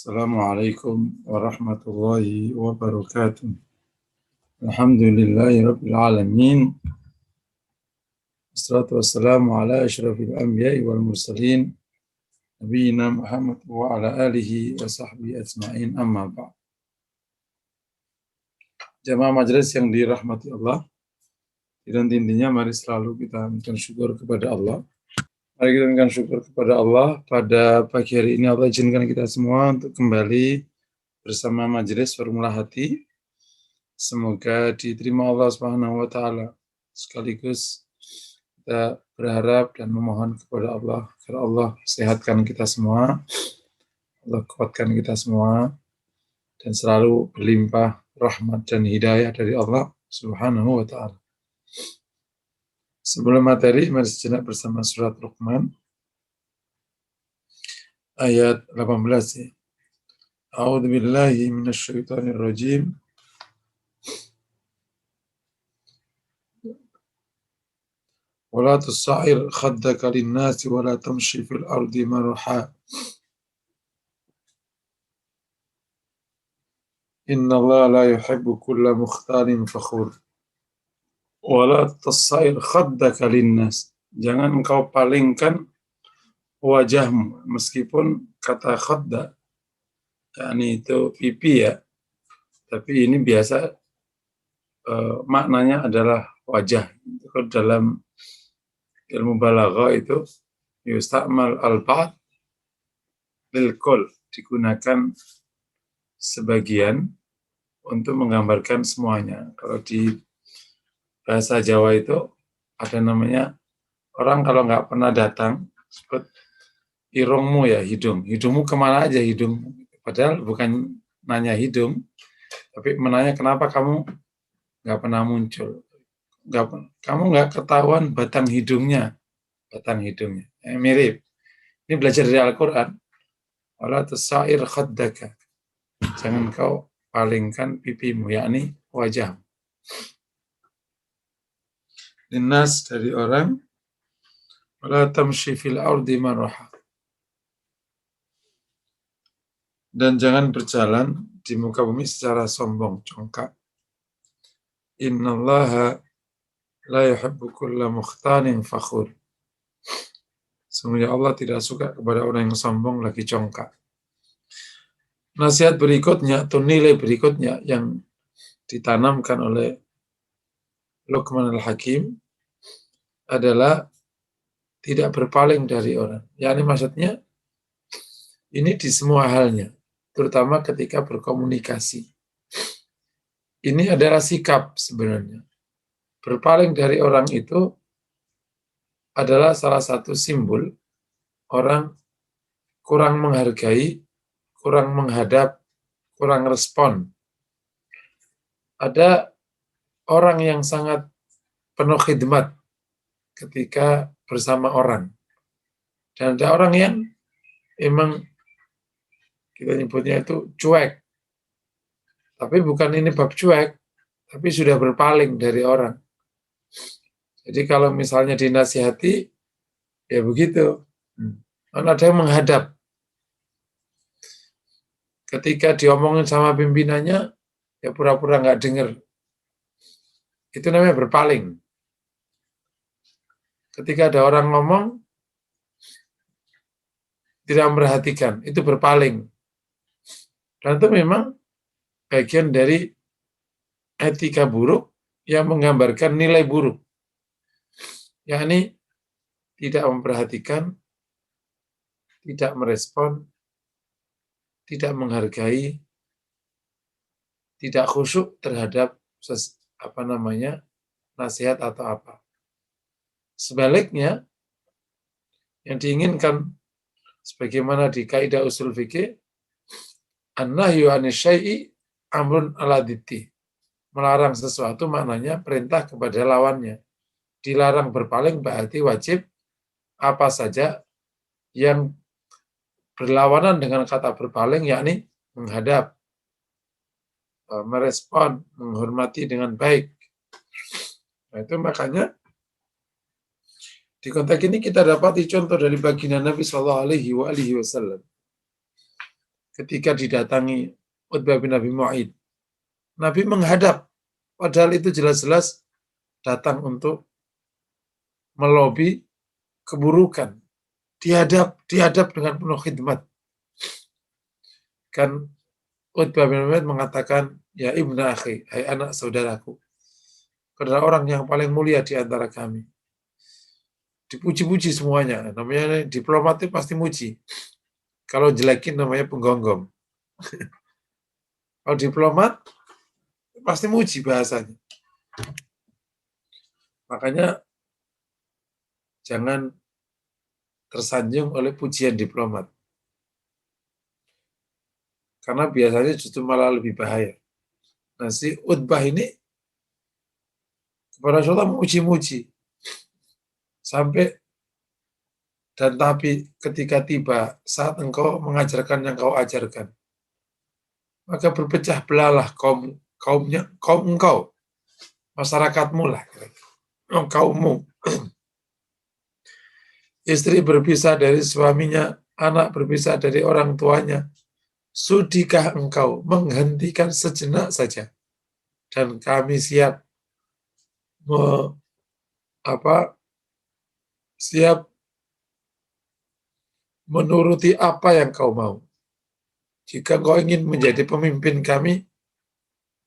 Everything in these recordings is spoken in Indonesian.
Assalamualaikum warahmatullahi wabarakatuh. Alhamdulillahi rabbil alamin. Wassalatu wassalamu ala asyrafil anbiya'i wal mursalin nabiyina Muhammad wa ala alihi wa sahbihi ajma'in, amma ba'd. Jamaah majelis yang dirahmati Allah, dan intinya mari selalu kita minta syukur kepada Allah. Mari kita minta syukur kepada Allah. Pada pagi hari ini Allah izinkan kita semua untuk kembali bersama majelis Formula Hati. Semoga diterima Allah Subhanahu wa taala. Sekaligus kita berharap dan memohon kepada Allah agar Allah sehatkan kita semua, Allah kuatkan kita semua, dan selalu berlimpah rahmat dan hidayah dari Allah Subhanahu wa taala. Sebelum materi, mari sejenak bersama surat Luqman ayat 18. A'udzu billahi minasyaitonir rajim. ولا تصعر خدك للناس ولا تمشي في الأرض مرحا إن الله لا يحب كل مختال فخور ولا تصعر خدك للناس. Jangan engkau palingkan wajahmu, meskipun kata khadda yakni itu pipi ya, tapi ini biasa maknanya adalah wajah. Dalam ilmu balaghah itu yusta'mal al-ba'd lil kull, digunakan sebagian untuk menggambarkan semuanya. Kalau di bahasa Jawa itu ada namanya, orang kalau nggak pernah datang sebut irungmu ya, hidungmu kemana aja hidung, padahal bukan nanya hidung, tapi menanya kenapa kamu nggak pernah muncul, kamu nggak ketahuan batang hidungnya. Mirip. Ini belajar dari Al-Quran. Wala tusair khaddaka. Jangan kau palingkan pipimu, yakni wajah. Linnas, dari orang. Wala tamshi fil ardi maraha. Dan jangan berjalan di muka bumi secara sombong, congkak. Innallaha la yuhibbu kulla mukhtalin fakhur. Sungguhnya Allah tidak suka kepada orang yang sombong lagi congkak. Nasihat berikutnya atau nilai berikutnya yang ditanamkan oleh Luqman al-Hakim adalah tidak berpaling dari orang. Yani maksudnya ini di semua halnya, terutama ketika berkomunikasi. Ini adalah sikap sebenarnya. Berpaling dari orang itu adalah salah satu simbol orang kurang menghargai, kurang menghadap, kurang respon. Ada orang yang sangat penuh khidmat ketika bersama orang. Dan ada orang yang memang kita nyebutnya itu cuek. Tapi bukan ini bab cuek, tapi sudah berpaling dari orang. Jadi kalau misalnya dinasihati, ya begitu. Ada yang menghadap. Ketika diomongin sama pimpinannya, ya pura-pura nggak dengar. Itu namanya berpaling. Ketika ada orang ngomong, tidak memperhatikan, itu berpaling. Dan itu memang bagian dari etika buruk yang menggambarkan nilai buruk. Yakni tidak memperhatikan, tidak merespon, tidak menghargai, tidak khusyuk terhadap nasihat atau apa. Sebaliknya, yang diinginkan sebagaimana di kaidah usul fikih, an-nahyu 'anil syai'i amrun 'ala diddi. Melarang sesuatu maknanya perintah kepada lawannya. Dilarang berpaling berarti wajib apa saja yang berlawanan dengan kata berpaling, yakni menghadap, merespon, menghormati dengan baik. Nah, itu makanya di konteks ini kita dapati contoh dari baginda Nabi SAW. ketika didatangi Utbah bin Abi Mu'aid. Nabi menghadap, padahal itu jelas-jelas datang untuk melobi keburukan. Dihadap dengan penuh khidmat. Kan Utbah bin Abi Mu'aid mengatakan, ya ibna akhi, hai anak saudaraku, adalah orang yang paling mulia di antara kami. Dipuji-puji semuanya. Namanya diplomat itu pasti muji. Kalau jelekin namanya penggonggong. Kalau diplomat pasti muji bahasanya. Makanya jangan tersanjung oleh pujian diplomat. Karena biasanya justru malah lebih bahaya. Nah, si Utbah ini kepada Rasulullah muji-muji. Sampai dan tapi ketika tiba saat engkau mengajarkan yang kau ajarkan, maka berpecah belalah kaum engkau, masyarakatmu lah, kaummu. Istri berpisah dari suaminya, anak berpisah dari orang tuanya. Sudikah engkau menghentikan sejenak saja? Dan kami siap siap menuruti apa yang kau mau. Jika kau ingin menjadi pemimpin kami,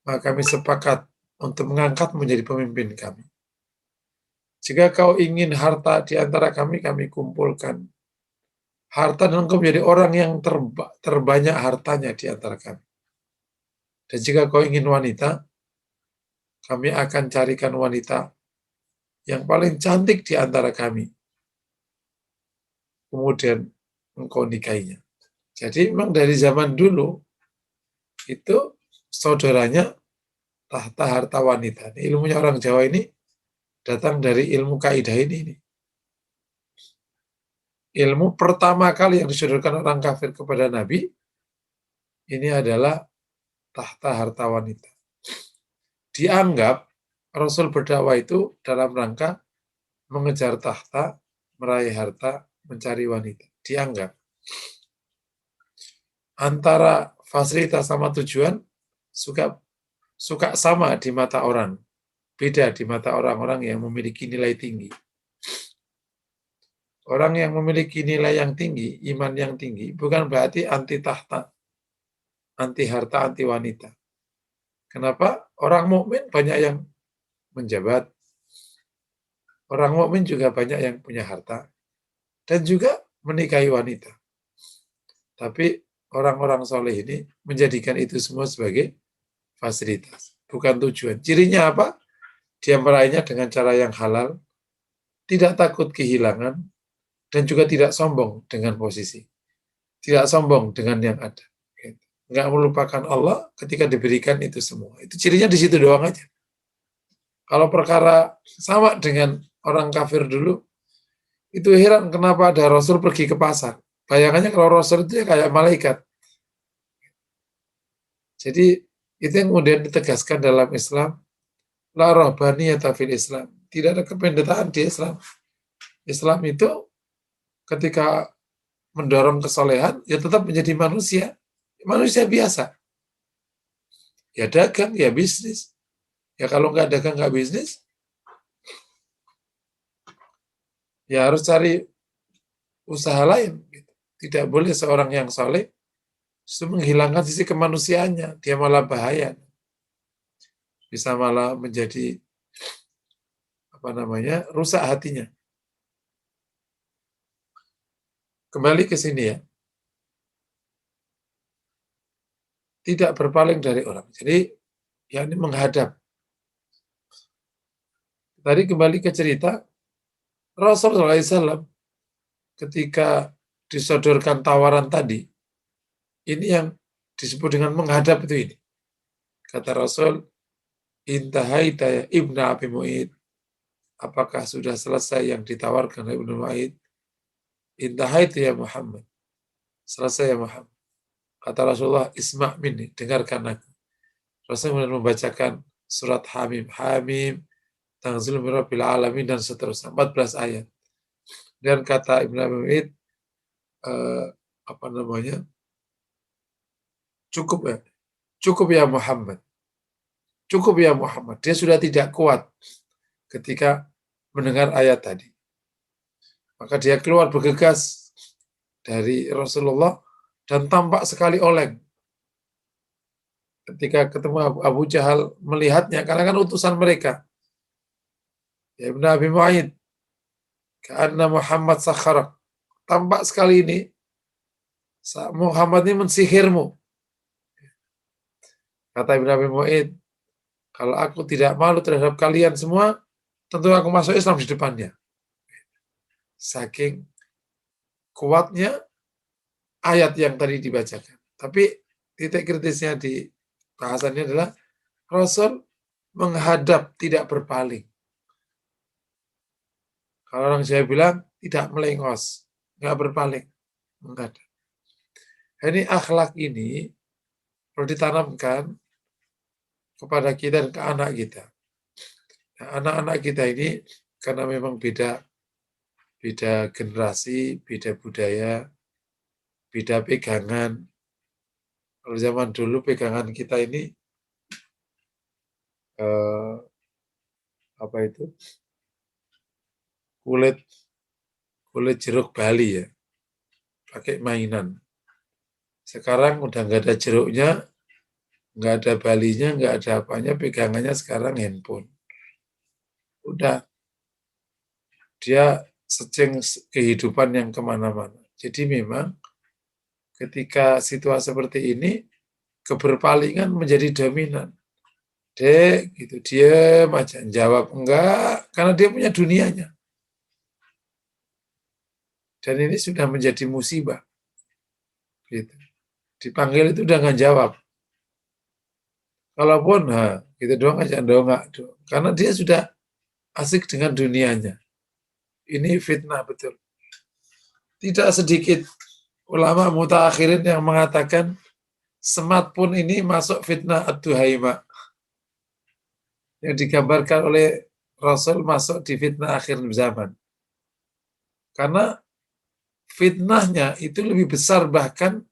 maka kami sepakat untuk mengangkat menjadi pemimpin kami. Jika kau ingin harta di antara kami kumpulkan harta dan engkau menjadi orang yang terbanyak hartanya di antara kami. Dan jika kau ingin wanita, kami akan carikan wanita yang paling cantik di antara kami. Kemudian engkau nikahinya. Jadi memang dari zaman dulu itu saudaranya tahta harta wanita. Ilmunya orang Jawa ini datang dari ilmu kaidah ini. Ilmu pertama kali yang disodorkan orang kafir kepada Nabi ini adalah tahta harta wanita. Dianggap Rasul berdakwah itu dalam rangka mengejar tahta, meraih harta, mencari wanita. Dianggap antara fasilitas sama tujuan suka sama di mata orang, beda di mata orang-orang yang memiliki nilai tinggi. Orang yang memiliki nilai yang tinggi, iman yang tinggi, bukan berarti anti tahta, anti harta, anti wanita. Kenapa? Orang mukmin banyak yang menjabat, orang mukmin juga banyak yang punya harta, dan juga menikahi wanita. Tapi orang-orang soleh ini menjadikan itu semua sebagai fasilitas, bukan tujuan. Cirinya apa? Dia meraihnya dengan cara yang halal, tidak takut kehilangan, dan juga tidak sombong dengan posisi. Tidak sombong dengan yang ada. Nggak melupakan Allah ketika diberikan itu semua. Itu cirinya di situ doang aja. Kalau perkara sama dengan orang kafir dulu, itu heran kenapa ada Rasul pergi ke pasar. Bayangannya kalau Rasul itu ya kayak malaikat. Jadi itu yang kemudian ditegaskan dalam Islam, la rahbaniyata fil Islam. Tidak ada kependetaan di Islam. Islam itu ketika mendorong kesolehan, ya tetap menjadi manusia. Manusia biasa. Ya dagang, ya bisnis. Ya kalau nggak dagang, nggak bisnis, ya harus cari usaha lain. Tidak boleh seorang yang soleh justru menghilangkan sisi kemanusiaannya. Dia malah bahaya. Bisa malah menjadi rusak hatinya. Kembali ke sini ya. Tidak berpaling dari orang. Jadi, ya ini menghadap. Tadi kembali ke cerita, Rasulullah SAW ketika disodorkan tawaran tadi, ini yang disebut dengan menghadap itu ini. Kata Rasul, intahaita ya Ibnu Abi Mu'aid. Apakah sudah selesai yang ditawarkan oleh Ibnu Mu'aid? Intahaita ya Muhammad. Selesai ya Muhammad. Kata Rasulullah, isma' minni, dengarkan aku. Rasul membacakan surat Hamim. Hamim, tanzil min rabbil alamin, dan seterusnya. 14 ayat. Dan kata Ibnu Abi Mu'aid, cukup ya, cukup ya Muhammad, cukup ya Muhammad. Dia sudah tidak kuat ketika mendengar ayat tadi. Maka dia keluar bergegas dari Rasulullah dan tampak sekali oleng. Ketika ketemu Abu Jahal melihatnya, karena kan utusan mereka. Ya Ibn Abi Mu'ayyid, karena Muhammad sakharak. Tampak sekali ini, Muhammad ini mensihirmu. Kata Ibn Abi Mu'ayyid, kalau aku tidak malu terhadap kalian semua, tentu aku masuk Islam di depannya. Saking kuatnya ayat yang tadi dibacakan. Tapi titik kritisnya di bahasannya adalah Rasul menghadap, tidak berpaling. Kalau orang Jawa bilang tidak melengos, nggak berpaling, menghadap. Ini akhlak ini perlu ditanamkan kepada kita dan ke anak kita. Nah, anak-anak kita ini karena memang beda generasi, beda budaya, beda pegangan. Kalau zaman dulu pegangan kita ini apa itu? Kulit jeruk Bali ya, pakai mainan. Sekarang udah nggak ada jeruknya, nggak ada balinya, nggak ada apanya, pegangannya sekarang handphone. Udah, dia searching kehidupan yang kemana-mana. Jadi memang ketika situasi seperti ini, keberpalingan menjadi dominan. Dek, gitu, dia aja, jawab enggak, karena dia punya dunianya. Dan ini sudah menjadi musibah. Gitu. Dipanggil itu udah nggak jawab. Kalaupun, gitu doang aja, dongak. Karena dia sudah asik dengan dunianya. Ini fitnah betul. Tidak sedikit ulama mutaakhirin yang mengatakan smartphone ini masuk fitnah ad-duhaima. Yang digambarkan oleh Rasul masuk di fitnah akhir zaman. Karena fitnahnya itu lebih besar bahkan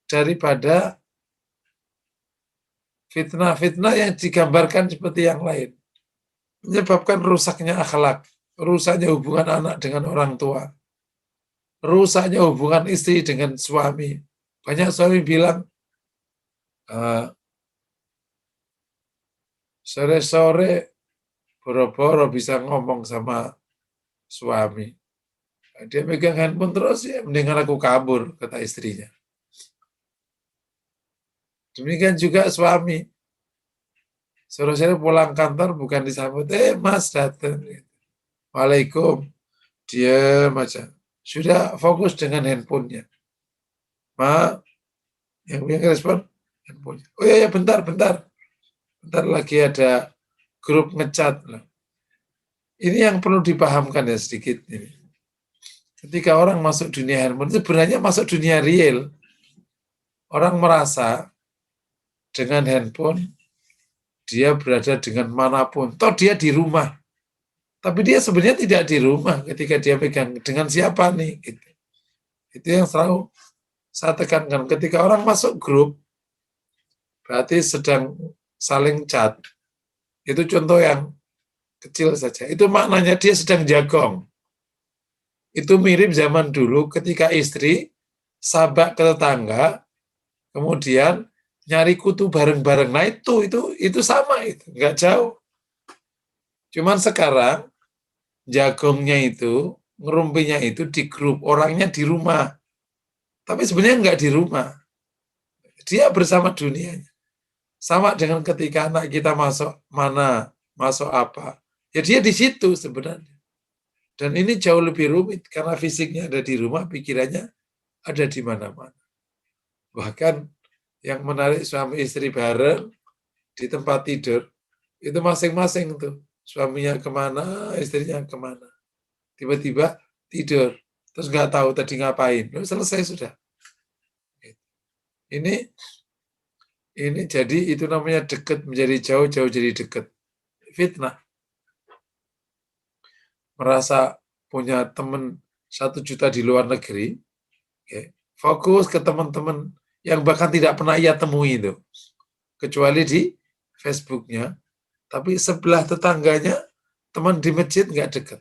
daripada fitnah-fitnah yang digambarkan seperti yang lain. Menyebabkan rusaknya akhlak, rusaknya hubungan anak dengan orang tua, rusaknya hubungan istri dengan suami. Banyak suami bilang, sore-sore boro-boro bisa ngomong sama suami. Dia megang handphone terus, ya mendingan aku kabur, kata istrinya. Demikian juga suami. Sore-sore pulang kantor bukan disambut, mas datang. Waalaikum. Diam aja. Sudah fokus dengan handphonenya. Ma, yang respon handphonenya. Oh ya, bentar. Bentar lagi ada grup ngecat. Ini yang perlu dipahamkan ya sedikit ini. Ketika orang masuk dunia handphone, itu sebenarnya masuk dunia real. Orang merasa dengan handphone, dia berada dengan manapun. Toh dia di rumah. Tapi dia sebenarnya tidak di rumah ketika dia pegang dengan siapa nih. Gitu. Itu yang selalu saya tekankan. Ketika orang masuk grup, berarti sedang saling chat. Itu contoh yang kecil saja. Itu maknanya dia sedang jagong. Itu mirip zaman dulu ketika istri sabak ke tetangga, kemudian nyari kutu bareng-bareng. Nah itu sama, itu nggak jauh. Cuman sekarang jagongnya itu, ngerumpinya itu di grup, orangnya di rumah. Tapi sebenarnya nggak di rumah. Dia bersama dunianya. Sama dengan ketika anak kita masuk mana, masuk apa. Ya dia di situ sebenarnya. Dan ini jauh lebih rumit karena fisiknya ada di rumah, pikirannya ada di mana-mana. Bahkan yang menarik suami istri bareng di tempat tidur, itu masing-masing tuh. Suaminya kemana, istrinya kemana. Tiba-tiba tidur. Terus nggak tahu tadi ngapain. Lalu selesai sudah. Ini jadi itu namanya dekat menjadi jauh, jauh jadi dekat. Fitnah. Merasa punya teman 1 juta di luar negeri, okay. fokus ke teman-teman yang bahkan tidak pernah ia temui itu, kecuali di Facebooknya, tapi sebelah tetangganya, teman di masjid nggak dekat.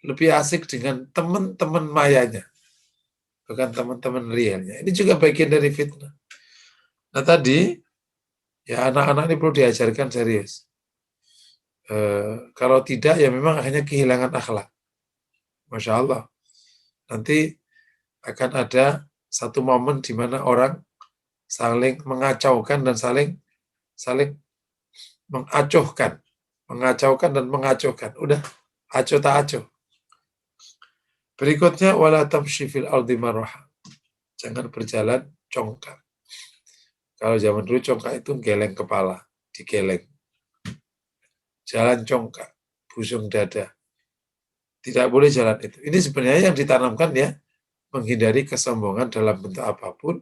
Lebih asik dengan teman-teman mayanya, bukan teman-teman realnya. Ini juga bagian dari fitnah. Nah tadi, ya anak-anak ini perlu diajarkan serius. Kalau tidak, ya memang akhirnya kehilangan akhlak. Masya Allah. Nanti akan ada satu momen di mana orang saling mengacaukan dan saling mengacaukan dan mengacuhkan. Udah, acuh tak acuh. Berikutnya, wala tamshi fil ardi maraha. Jangan berjalan congkak. Kalau zaman dulu congkak itu geleng kepala, digeleng. Jalan congkak, busung dada. Tidak boleh jalan itu. Ini sebenarnya yang ditanamkan ya, menghindari kesombongan dalam bentuk apapun.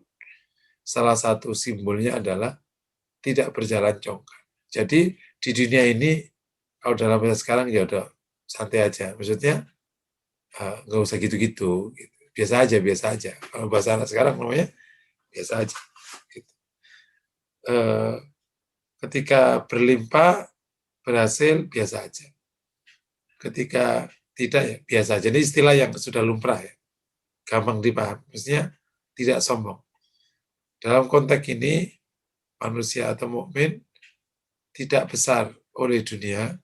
Salah satu simbolnya adalah tidak berjalan congkak. Jadi di dunia ini, kalau dalam bahasa sekarang ya udah santai aja. Maksudnya nggak usah gitu-gitu. Gitu. Biasa aja. Kalau bahasa anak sekarang namanya biasa aja. Gitu. Ketika berlimpah, berhasil, biasa aja. Ketika tidak, ya biasa aja. Ini istilah yang sudah lumrah ya. Gampang dipaham. Maksudnya tidak sombong. Dalam konteks ini, manusia atau mukmin tidak besar oleh dunia,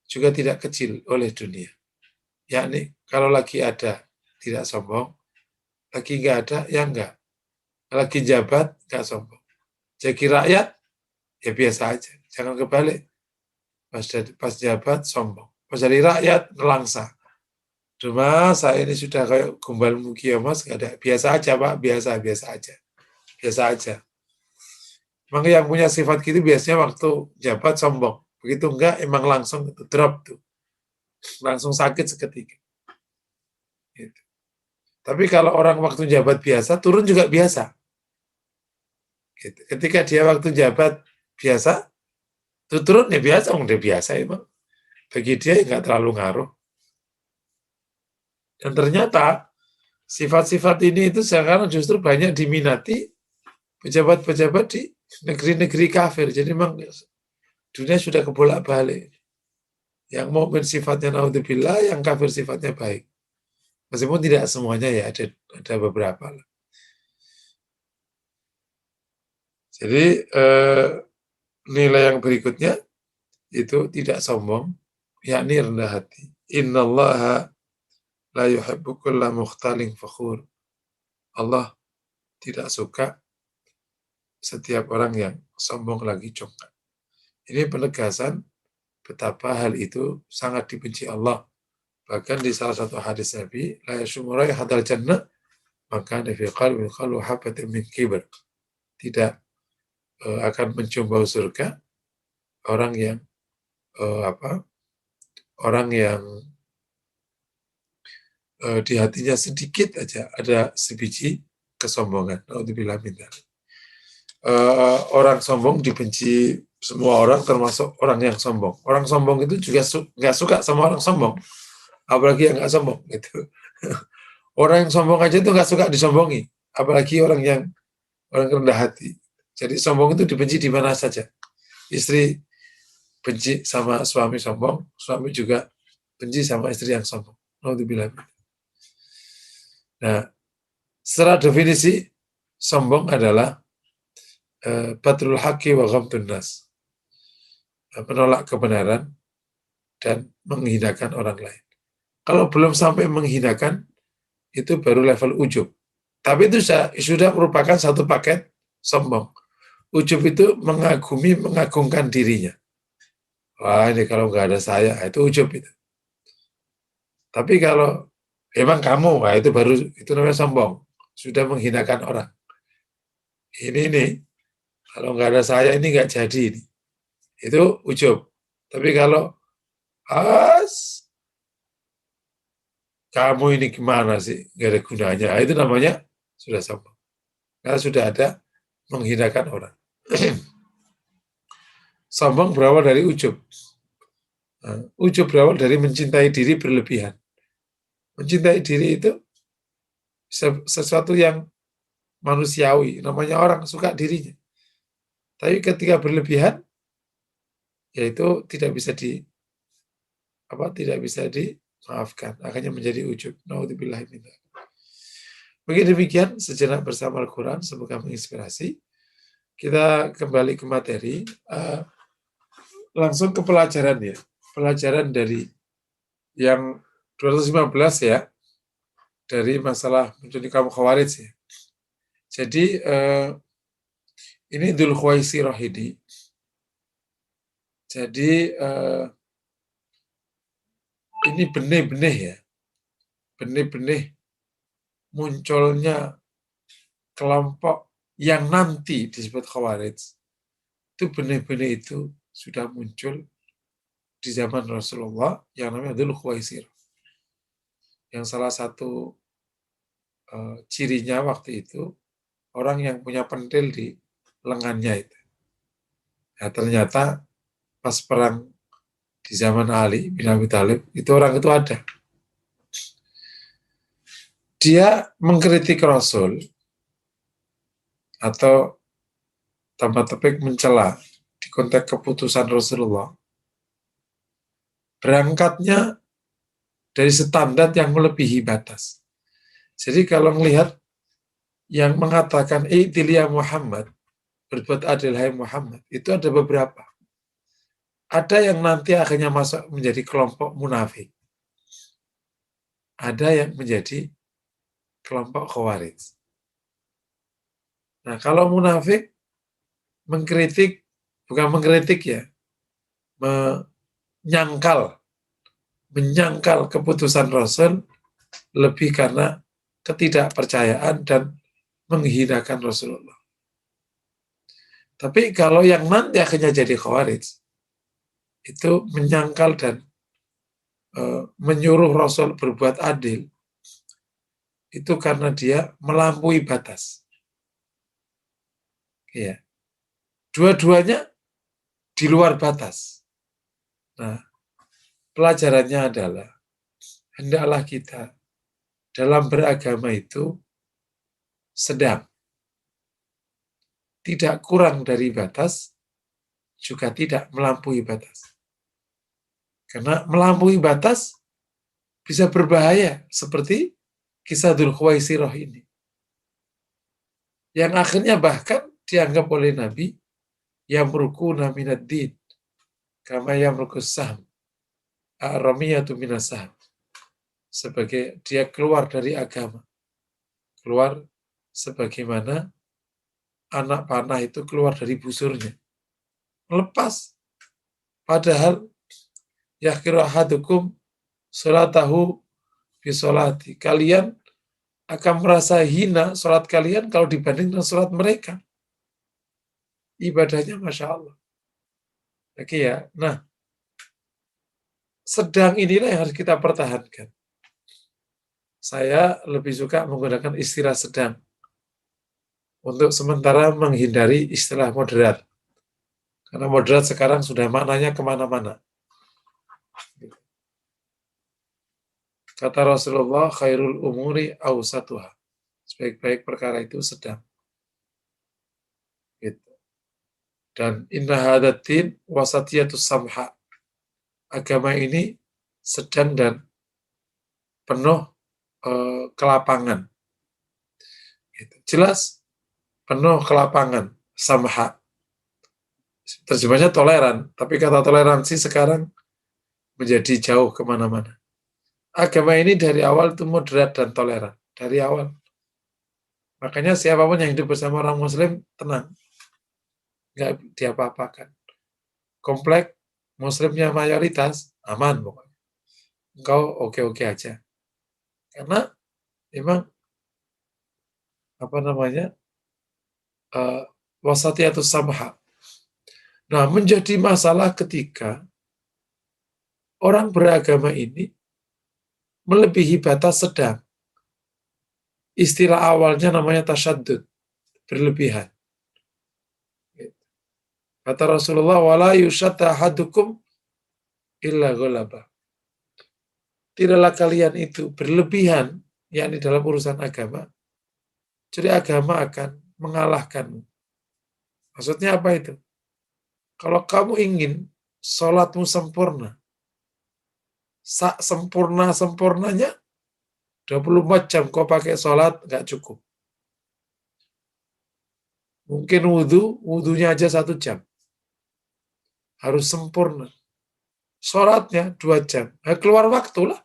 juga tidak kecil oleh dunia. Yakni kalau lagi ada, tidak sombong. Lagi nggak ada, ya enggak. Lagi jabat, nggak sombong. Jadi rakyat, ya biasa aja. Jangan kebalik. Pas jabat, sombong. Pas jadi rakyat, nelangsa. Cuma saya ini sudah kayak gumbal mukia mas, nggak ada. Biasa aja Pak, biasa aja. Biasa aja. Emang yang punya sifat gitu biasanya waktu jabat sombong. Begitu enggak, emang langsung itu drop tuh. Langsung sakit seketika. Gitu. Tapi kalau orang waktu jabat biasa, turun juga biasa. Gitu. Ketika dia waktu jabat biasa, turun ya biasa, udah biasa emang. Bagi dia nggak terlalu ngaruh. Dan ternyata sifat-sifat ini itu sekarang justru banyak diminati pejabat-pejabat di negeri-negeri kafir. Jadi memang dunia sudah kebolak-balik. Yang mukmin sifatnya naudzubillah, yang kafir sifatnya baik. Meskipun tidak semuanya ya, ada beberapa. Jadi nilai yang berikutnya itu tidak sombong, yakni rendah hati. Innallaha la yuhibbu kulla mukhtalin fakhur. Allah tidak suka setiap orang yang sombong lagi congkak. Ini penegasan betapa hal itu sangat dibenci Allah. Bahkan di salah satu hadis Nabi, la yashmu raihatal jannah maka fi qalbi habatin min kibr. Tidak akan mencium bau surga orang yang orang yang di hatinya sedikit aja ada sebiji kesombongan. Naudzubillah min dzalik. Orang sombong dibenci semua orang, termasuk orang yang sombong. Orang sombong itu juga nggak suka sama orang sombong, apalagi yang nggak sombong. Gitu. Orang yang sombong aja itu nggak suka disombongi, apalagi orang rendah hati. Jadi sombong itu dibenci di mana saja. Istri benci sama suami sombong, suami juga benci sama istri yang sombong. Naudzubillah. Nah, secara definisi sombong adalah batrul haqqi wa ghamtun nas. Menolak kebenaran dan menghinakan orang lain. Kalau belum sampai menghinakan, itu baru level ujub. Tapi itu sudah merupakan satu paket sombong. Ujub itu mengagungkan dirinya. Wah ini kalau nggak ada saya, itu ujub itu. Tapi kalau memang kamu, wah itu baru, itu namanya sombong. Sudah menghinakan orang. Ini kalau nggak ada saya ini nggak jadi. Ini. Itu ujub. Tapi kalau kamu ini gimana sih? Nggak ada gunanya. Itu namanya sudah sombong. Karena sudah ada menghinakan orang. Sombong berawal dari ujub. Ujub berawal dari mencintai diri berlebihan. Mencintai diri itu sesuatu yang manusiawi, namanya orang suka dirinya. Tapi ketika berlebihan, yaitu tidak bisa dimaafkan, akhirnya menjadi ujub. Naudzubillah min dzalik. Mungkin demikian sejenak bersama Al-Quran, semoga menginspirasi. Kita kembali ke materi, langsung ke pelajaran ya. Pelajaran dari yang 215 ya, dari masalah munculnya kaum Khawarij ya. Jadi ini Dzul Khuwaisirah ini. Jadi ini benih-benih ya, benih-benih munculnya kelompok yang nanti disebut Khawarij. Itu benih-benih itu sudah muncul di zaman Rasulullah yang namanya Dzul Khuwaisirah. Yang salah satu cirinya waktu itu orang yang punya pentil di lengannya itu. Nah, ternyata pas perang di zaman Ali bin Abi Thalib itu orang itu ada. Dia mengkritik Rasul atau tambah tepik mencela di konteks keputusan Rasulullah. Berangkatnya dari standar yang melebihi batas. Jadi kalau melihat yang mengatakan i'tilia Muhammad, berbuat adil hai Muhammad, itu ada beberapa. Ada yang nanti akhirnya masuk menjadi kelompok munafik. Ada yang menjadi kelompok Khawarij. Nah, kalau munafik mengkritik, bukan mengkritik ya, menyangkal keputusan Rasul lebih karena ketidakpercayaan dan menghinakan Rasulullah. Tapi kalau yang nanti akhirnya jadi Khawarij, itu menyangkal dan menyuruh Rasul berbuat adil, itu karena dia melampaui batas. Ya. Dua-duanya di luar batas. Nah, pelajarannya adalah hendaklah kita dalam beragama itu sedang, tidak kurang dari batas, juga tidak melampaui batas. Karena melampaui batas bisa berbahaya, seperti kisah Dzul Khuwaisirah ini. Yang akhirnya bahkan dianggap oleh Nabi yamrukuna minad din kama yamrukus sahm ar-ramiyatu minas sahm, sebagai dia keluar dari agama, keluar sebagaimana anak panah itu keluar dari busurnya, melepas. Padahal yakiru ahadukum sholatahu bisolati, kalian akan merasa hina sholat kalian kalau dibanding dengan sholat mereka. Ibadahnya Masya Allah. Oke ya. Nah, sedang inilah yang harus kita pertahankan. Saya lebih suka menggunakan istilah sedang untuk sementara menghindari istilah moderat. Karena moderat sekarang sudah maknanya kemana-mana. Kata Rasulullah, khairul umuri awsatuha. Sebaik-baik perkara itu sedang. Gitu. Dan inna hadatin wasatiyatus samha. Agama ini sedang dan penuh kelapangan. Gitu. Jelas penuh kelapangan, samha. Terjemahnya toleran, tapi kata toleransi sekarang menjadi jauh kemana-mana. Agama ini dari awal itu moderat dan toleran. Dari awal. Makanya siapapun yang hidup bersama orang Muslim, tenang. Nggak diapa-apakan. Komplek Muslimnya mayoritas, aman pokoknya. Engkau oke-oke aja. Karena memang wasatiyatus samha. Nah, menjadi masalah ketika orang beragama ini melebihi batas sedang. Istilah awalnya namanya tasyaddud, berlebihan. Kata Rasulullah, wala yushatta ahadukum illa ghalaba. Tidaklah kalian itu berlebihan yakni dalam urusan agama, jadi agama akan mengalahkanmu. Maksudnya apa itu? Kalau kamu ingin sholatmu sempurna, sempurna-sempurnanya 24 jam kau pakai sholat, nggak cukup. Mungkin wudhunya aja 1 jam. Harus sempurna. Sholatnya 2 jam. Keluar waktu lah.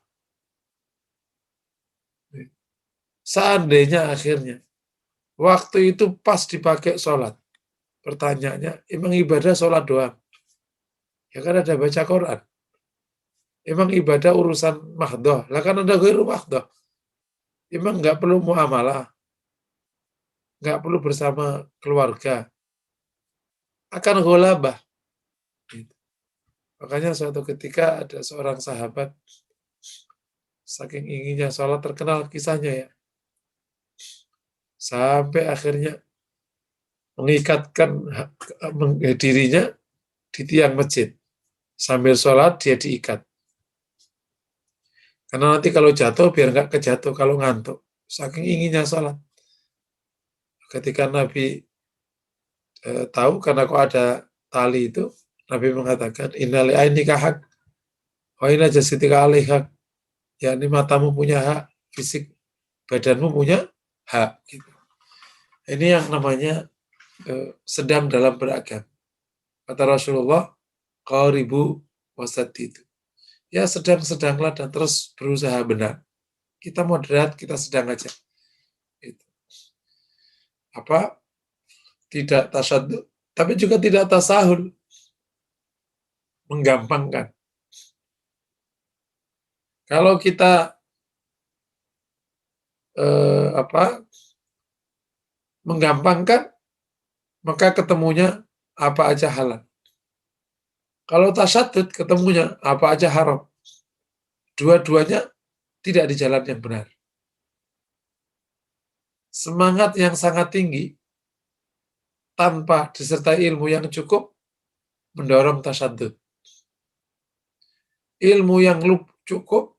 Seandainya akhirnya waktu itu pas dipakai sholat. Pertanyaannya, emang ibadah sholat doang? Ya kan ada baca Quran. Emang ibadah urusan mahdoh? Lah kan ada ghairu mahdoh. Emang nggak perlu muamalah? Nggak perlu bersama keluarga? Akan gholabah. Gitu. Makanya suatu ketika ada seorang sahabat, saking inginnya sholat, terkenal kisahnya ya. Sampai akhirnya mengikatkan dirinya di tiang masjid. Sambil sholat dia diikat. Karena nanti kalau jatuh biar nggak kejatuh kalau ngantuk. Saking inginnya sholat. Ketika Nabi tahu karena kok ada tali itu, Nabi mengatakan, innali ainika hak, wa inna jasadika alaih hak. Ya ini matamu punya hak, fisik badanmu punya hak. Gitu. Ini yang namanya sedang dalam beragam. Kata Rasulullah, qaribu wasatidu. Ya sedang-sedanglah dan terus berusaha benar. Kita moderat, kita sedang aja. Gitu. Apa? Tidak tasyadud, tapi juga tidak tasahul. Menggampangkan. Kalau kita menggampangkan, maka ketemunya apa aja halal. Kalau tasyadud, ketemunya apa aja haram. Dua-duanya tidak di jalan yang benar. Semangat yang sangat tinggi tanpa disertai ilmu yang cukup mendorong tasyadud. Ilmu yang cukup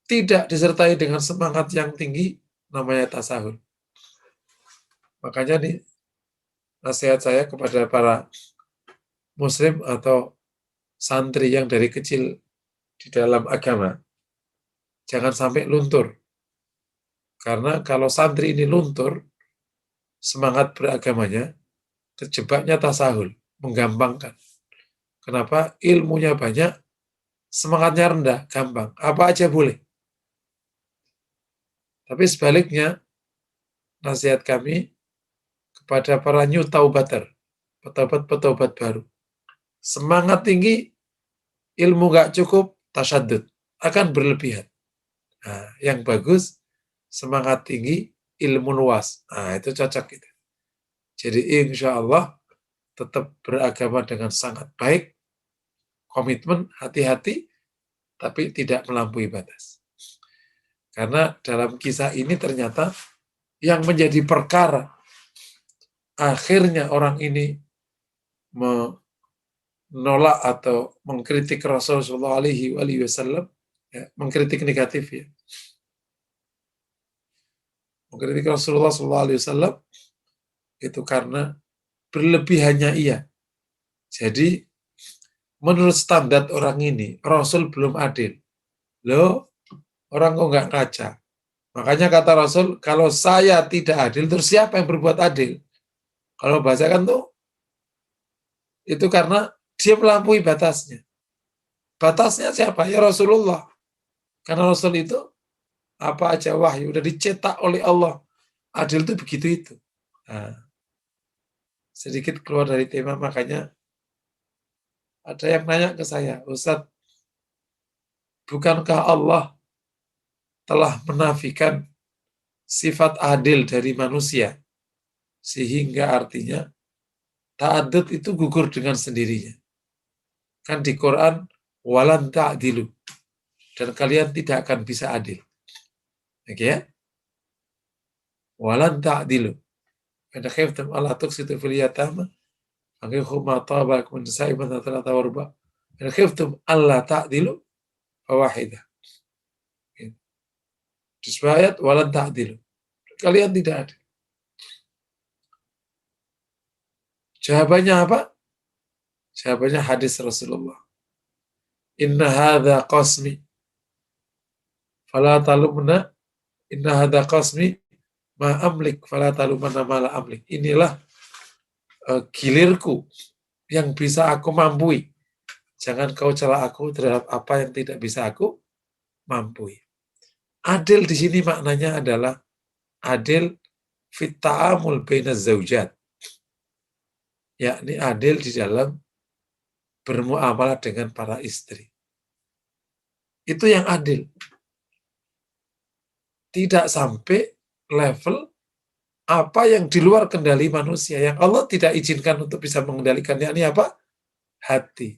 tidak disertai dengan semangat yang tinggi namanya tasahul. Makanya nih nasihat saya kepada para muslim atau santri yang dari kecil di dalam agama, jangan sampai luntur. Karena kalau santri ini luntur, semangat beragamanya, terjebaknya tasahul, menggampangkan. Kenapa? Ilmunya banyak, semangatnya rendah, gampang. Apa aja boleh. Tapi sebaliknya, nasihat kami kepada para new taubater, petobat-petobat baru. Semangat tinggi, ilmu gak cukup, tasyadud, akan berlebihan. Nah, yang bagus, semangat tinggi, ilmu luas. Nah, itu cocok gitu. Jadi insya Allah tetap beragama dengan sangat baik, komitmen, hati-hati, tapi tidak melampaui batas. Karena dalam kisah ini ternyata yang menjadi perkara akhirnya orang ini menolak atau mengkritik Rasulullah SAW, ya, mengkritik negatif ya. Mengkritik Rasulullah SAW itu karena berlebihannya ia. Jadi menurut standar orang ini, Rasul belum adil. Loh, orang kok nggak kaca? Makanya kata Rasul, kalau saya tidak adil, terus siapa yang berbuat adil? Kalau bacakan tuh, itu karena dia melampaui batasnya. Batasnya siapa? Ya Rasulullah. Karena Rasul itu, apa aja wahyu, udah dicetak oleh Allah. Adil itu begitu itu. Nah, sedikit keluar dari tema, makanya ada yang nanya ke saya, Ustaz, bukankah Allah telah menafikan sifat adil dari manusia? Sehingga artinya ta'adud itu gugur dengan sendirinya. Kan di Quran, walan ta'dilu. Dan kalian tidak akan bisa adil. Oke ya? Walan ta'dilu. Karena khiftum Allah tuksitu fil yatama. Angkihu ma tabakum nisa'iban talata warba. Karena khiftum Allah ta'dilu fawahidah. Di sebuah ayat, walan ta'dilu. Kalian tidak adil. Jawabannya apa? Jawabannya hadis Rasulullah. Inna hadha qasmi. Fala talumna. Inna hadha qasmi ma amlik. Fala talumna ma la amlik. Inilah gilirku yang bisa aku mampui. Jangan kau cela aku terhadap apa yang tidak bisa aku mampui. Adil di sini maknanya adalah adil fit ta'amul baina zaujat. Yakni adil di dalam bermuamalah dengan para istri. Itu yang adil. Tidak sampai level apa yang di luar kendali manusia, yang Allah tidak izinkan untuk bisa mengendalikan, yakni apa? Hati.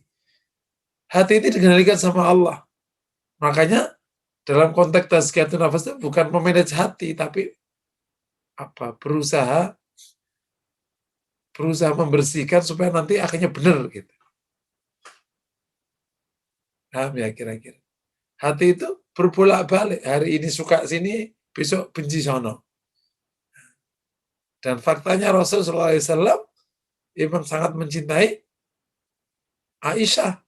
Hati ini dikendalikan sama Allah. Makanya dalam konteks tazkiyatun nafas itu bukan memanage hati, tapi apa? Berusaha membersihkan supaya nanti akhirnya benar gitu. Paham ya kira-kira? Hati itu berbolak-balik. Hari ini suka sini, besok benci sono. Dan faktanya Rasulullah SAW memang sangat mencintai Aisyah.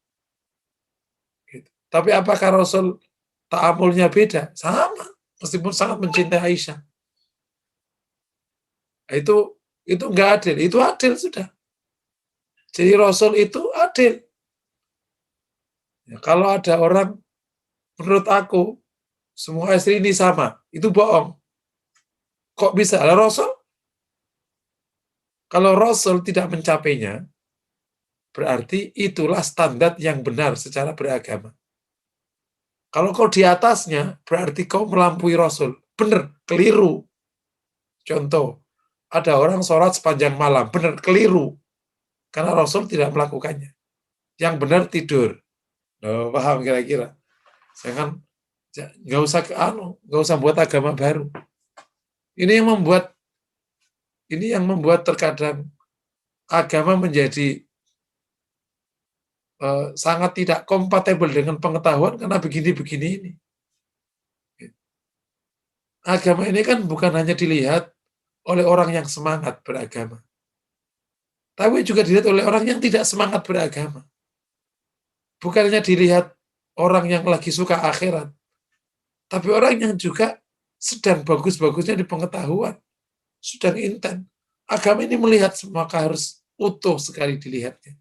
Gitu. Tapi apakah Rasul ta'amulnya beda? Sama, meskipun sangat mencintai Aisyah. Itu enggak adil, itu adil sudah. Jadi Rasul itu adil. Ya, kalau ada orang, menurut aku, semua istri ini sama, itu bohong. Kok bisa? Kalau Rasul tidak mencapainya, berarti itulah standar yang benar secara beragama. Kalau kau di atasnya, berarti kau melampaui Rasul. Benar, keliru. Contoh, ada orang sholat sepanjang malam, benar, keliru. Karena Rasul tidak melakukannya. Yang benar tidur. Oh, paham kira-kira? Jangan nggak usah buat agama baru. Ini yang membuat terkadang agama menjadi sangat tidak kompatibel dengan pengetahuan karena begini-begini ini. Agama ini kan bukan hanya dilihat oleh orang yang semangat beragama, tapi juga dilihat oleh orang yang tidak semangat beragama. Bukan hanya dilihat orang yang lagi suka akhirat, tapi orang yang juga sedang bagus-bagusnya di pengetahuan, sedang intent. Agama ini melihat semua, maka harus utuh sekali dilihatnya.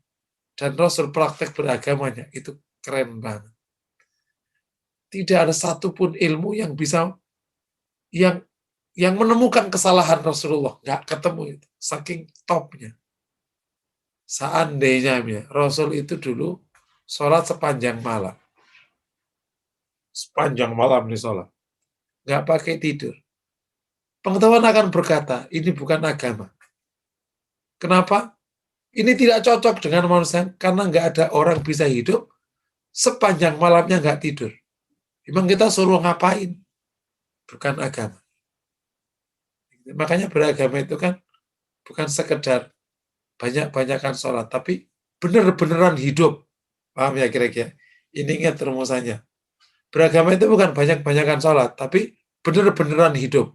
Dan Rasul praktek beragamanya itu keren banget. Tidak ada satupun ilmu yang bisa yang menemukan kesalahan Rasulullah, nggak ketemu itu, saking topnya. Seandainya Rasul itu dulu sholat sepanjang malam nih sholat, nggak pakai tidur, pengetahuan akan berkata ini bukan agama. Kenapa? Ini tidak cocok dengan manusia karena nggak ada orang bisa hidup sepanjang malamnya nggak tidur. Memang kita suruh ngapain? Bukan agama. Makanya beragama itu kan bukan sekedar banyak-banyakan sholat, tapi bener-beneran hidup. Paham ya kira-kira? Ini ingat rumusannya. Beragama itu bukan banyak-banyakan sholat, tapi bener-beneran hidup.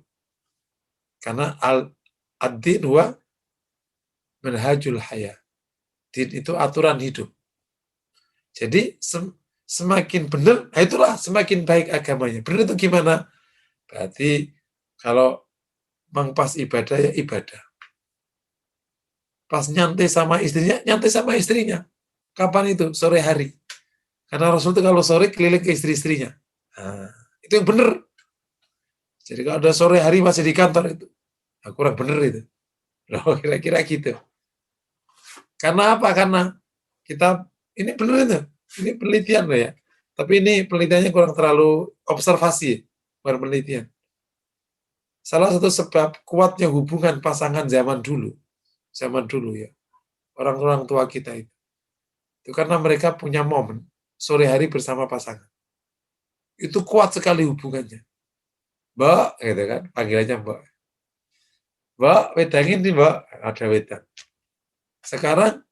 Karena ad-din huwa manhajul haya. Din itu aturan hidup. Jadi semakin benar, nah itulah semakin baik agamanya. Benar itu gimana? Berarti kalau pas ibadah ya ibadah. Pas nyantai sama istrinya. Kapan itu? Sore hari. Karena Rasul itu kalau sore keliling ke istri-istrinya. Nah, itu yang benar. Jadi kalau ada sore hari masih di kantor itu, nah, kurang benar itu. Loh, kira-kira gitu. Karena apa? Karena kita, ini benar itu. Ini penelitian loh ya. Tapi ini penelitiannya kurang terlalu observasi, bukan penelitian. Salah satu sebab kuatnya hubungan pasangan zaman dulu ya, orang-orang tua kita itu karena mereka punya momen sore hari bersama pasangan. Itu kuat sekali hubungannya. Mbak, gitu kan, panggilannya Mbak. Mbak, wedang ini Mbak, ada wedang. Sekarang,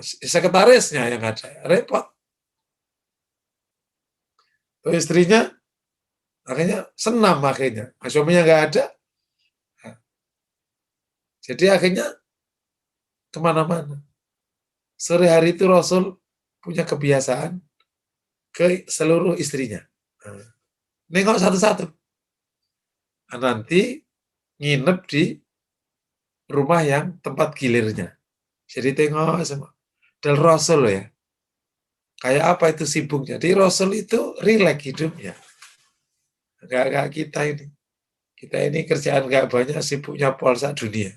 sekretarisnya yang ada, repot. Istrinya Akhirnya senam akhirnya. Suaminya nggak ada. Jadi akhirnya kemana-mana. Sore hari itu Rasul punya kebiasaan ke seluruh istrinya. Nengok satu-satu. Nanti nginep di rumah yang tempat gilirnya. Jadi tengok semua. Dan Rasul ya, kayak apa itu sibuk. Jadi Rasul itu rileks hidupnya. Gak kita ini. Kita ini kerjaan gak banyak, sibuknya polsa dunia.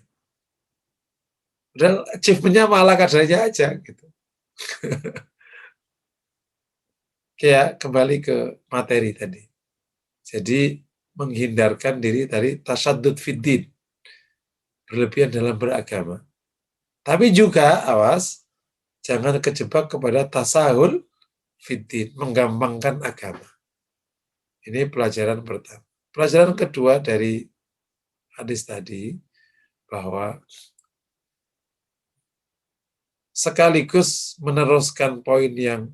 Padahal achievement-nya malah kadarnya aja gitu. Kayak kembali ke materi tadi. Jadi menghindarkan diri dari tasaddud fiddin, berlebihan dalam beragama. Tapi juga awas, jangan kejebak kepada tasahul fiddin, menggampangkan agama. Ini pelajaran pertama. Pelajaran kedua dari hadis tadi, bahwa sekaligus meneruskan poin yang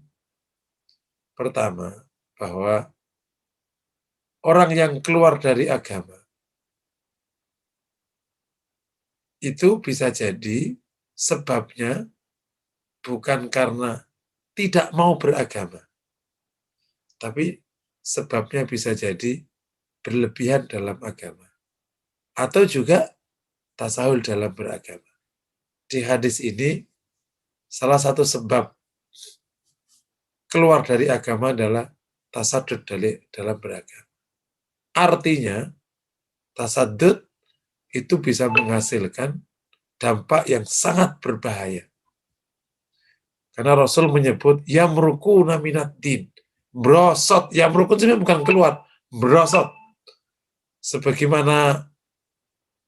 pertama, bahwa orang yang keluar dari agama itu bisa jadi sebabnya bukan karena tidak mau beragama, tapi sebabnya bisa jadi berlebihan dalam agama, atau juga tasahul dalam beragama. Di hadis ini, salah satu sebab keluar dari agama adalah tasaddud dalam beragama. Artinya, tasaddud itu bisa menghasilkan dampak yang sangat berbahaya. Karena Rasul menyebut yamrukuna minad din. Brosot, yamrukun ini bukan keluar, brosot. Sebagaimana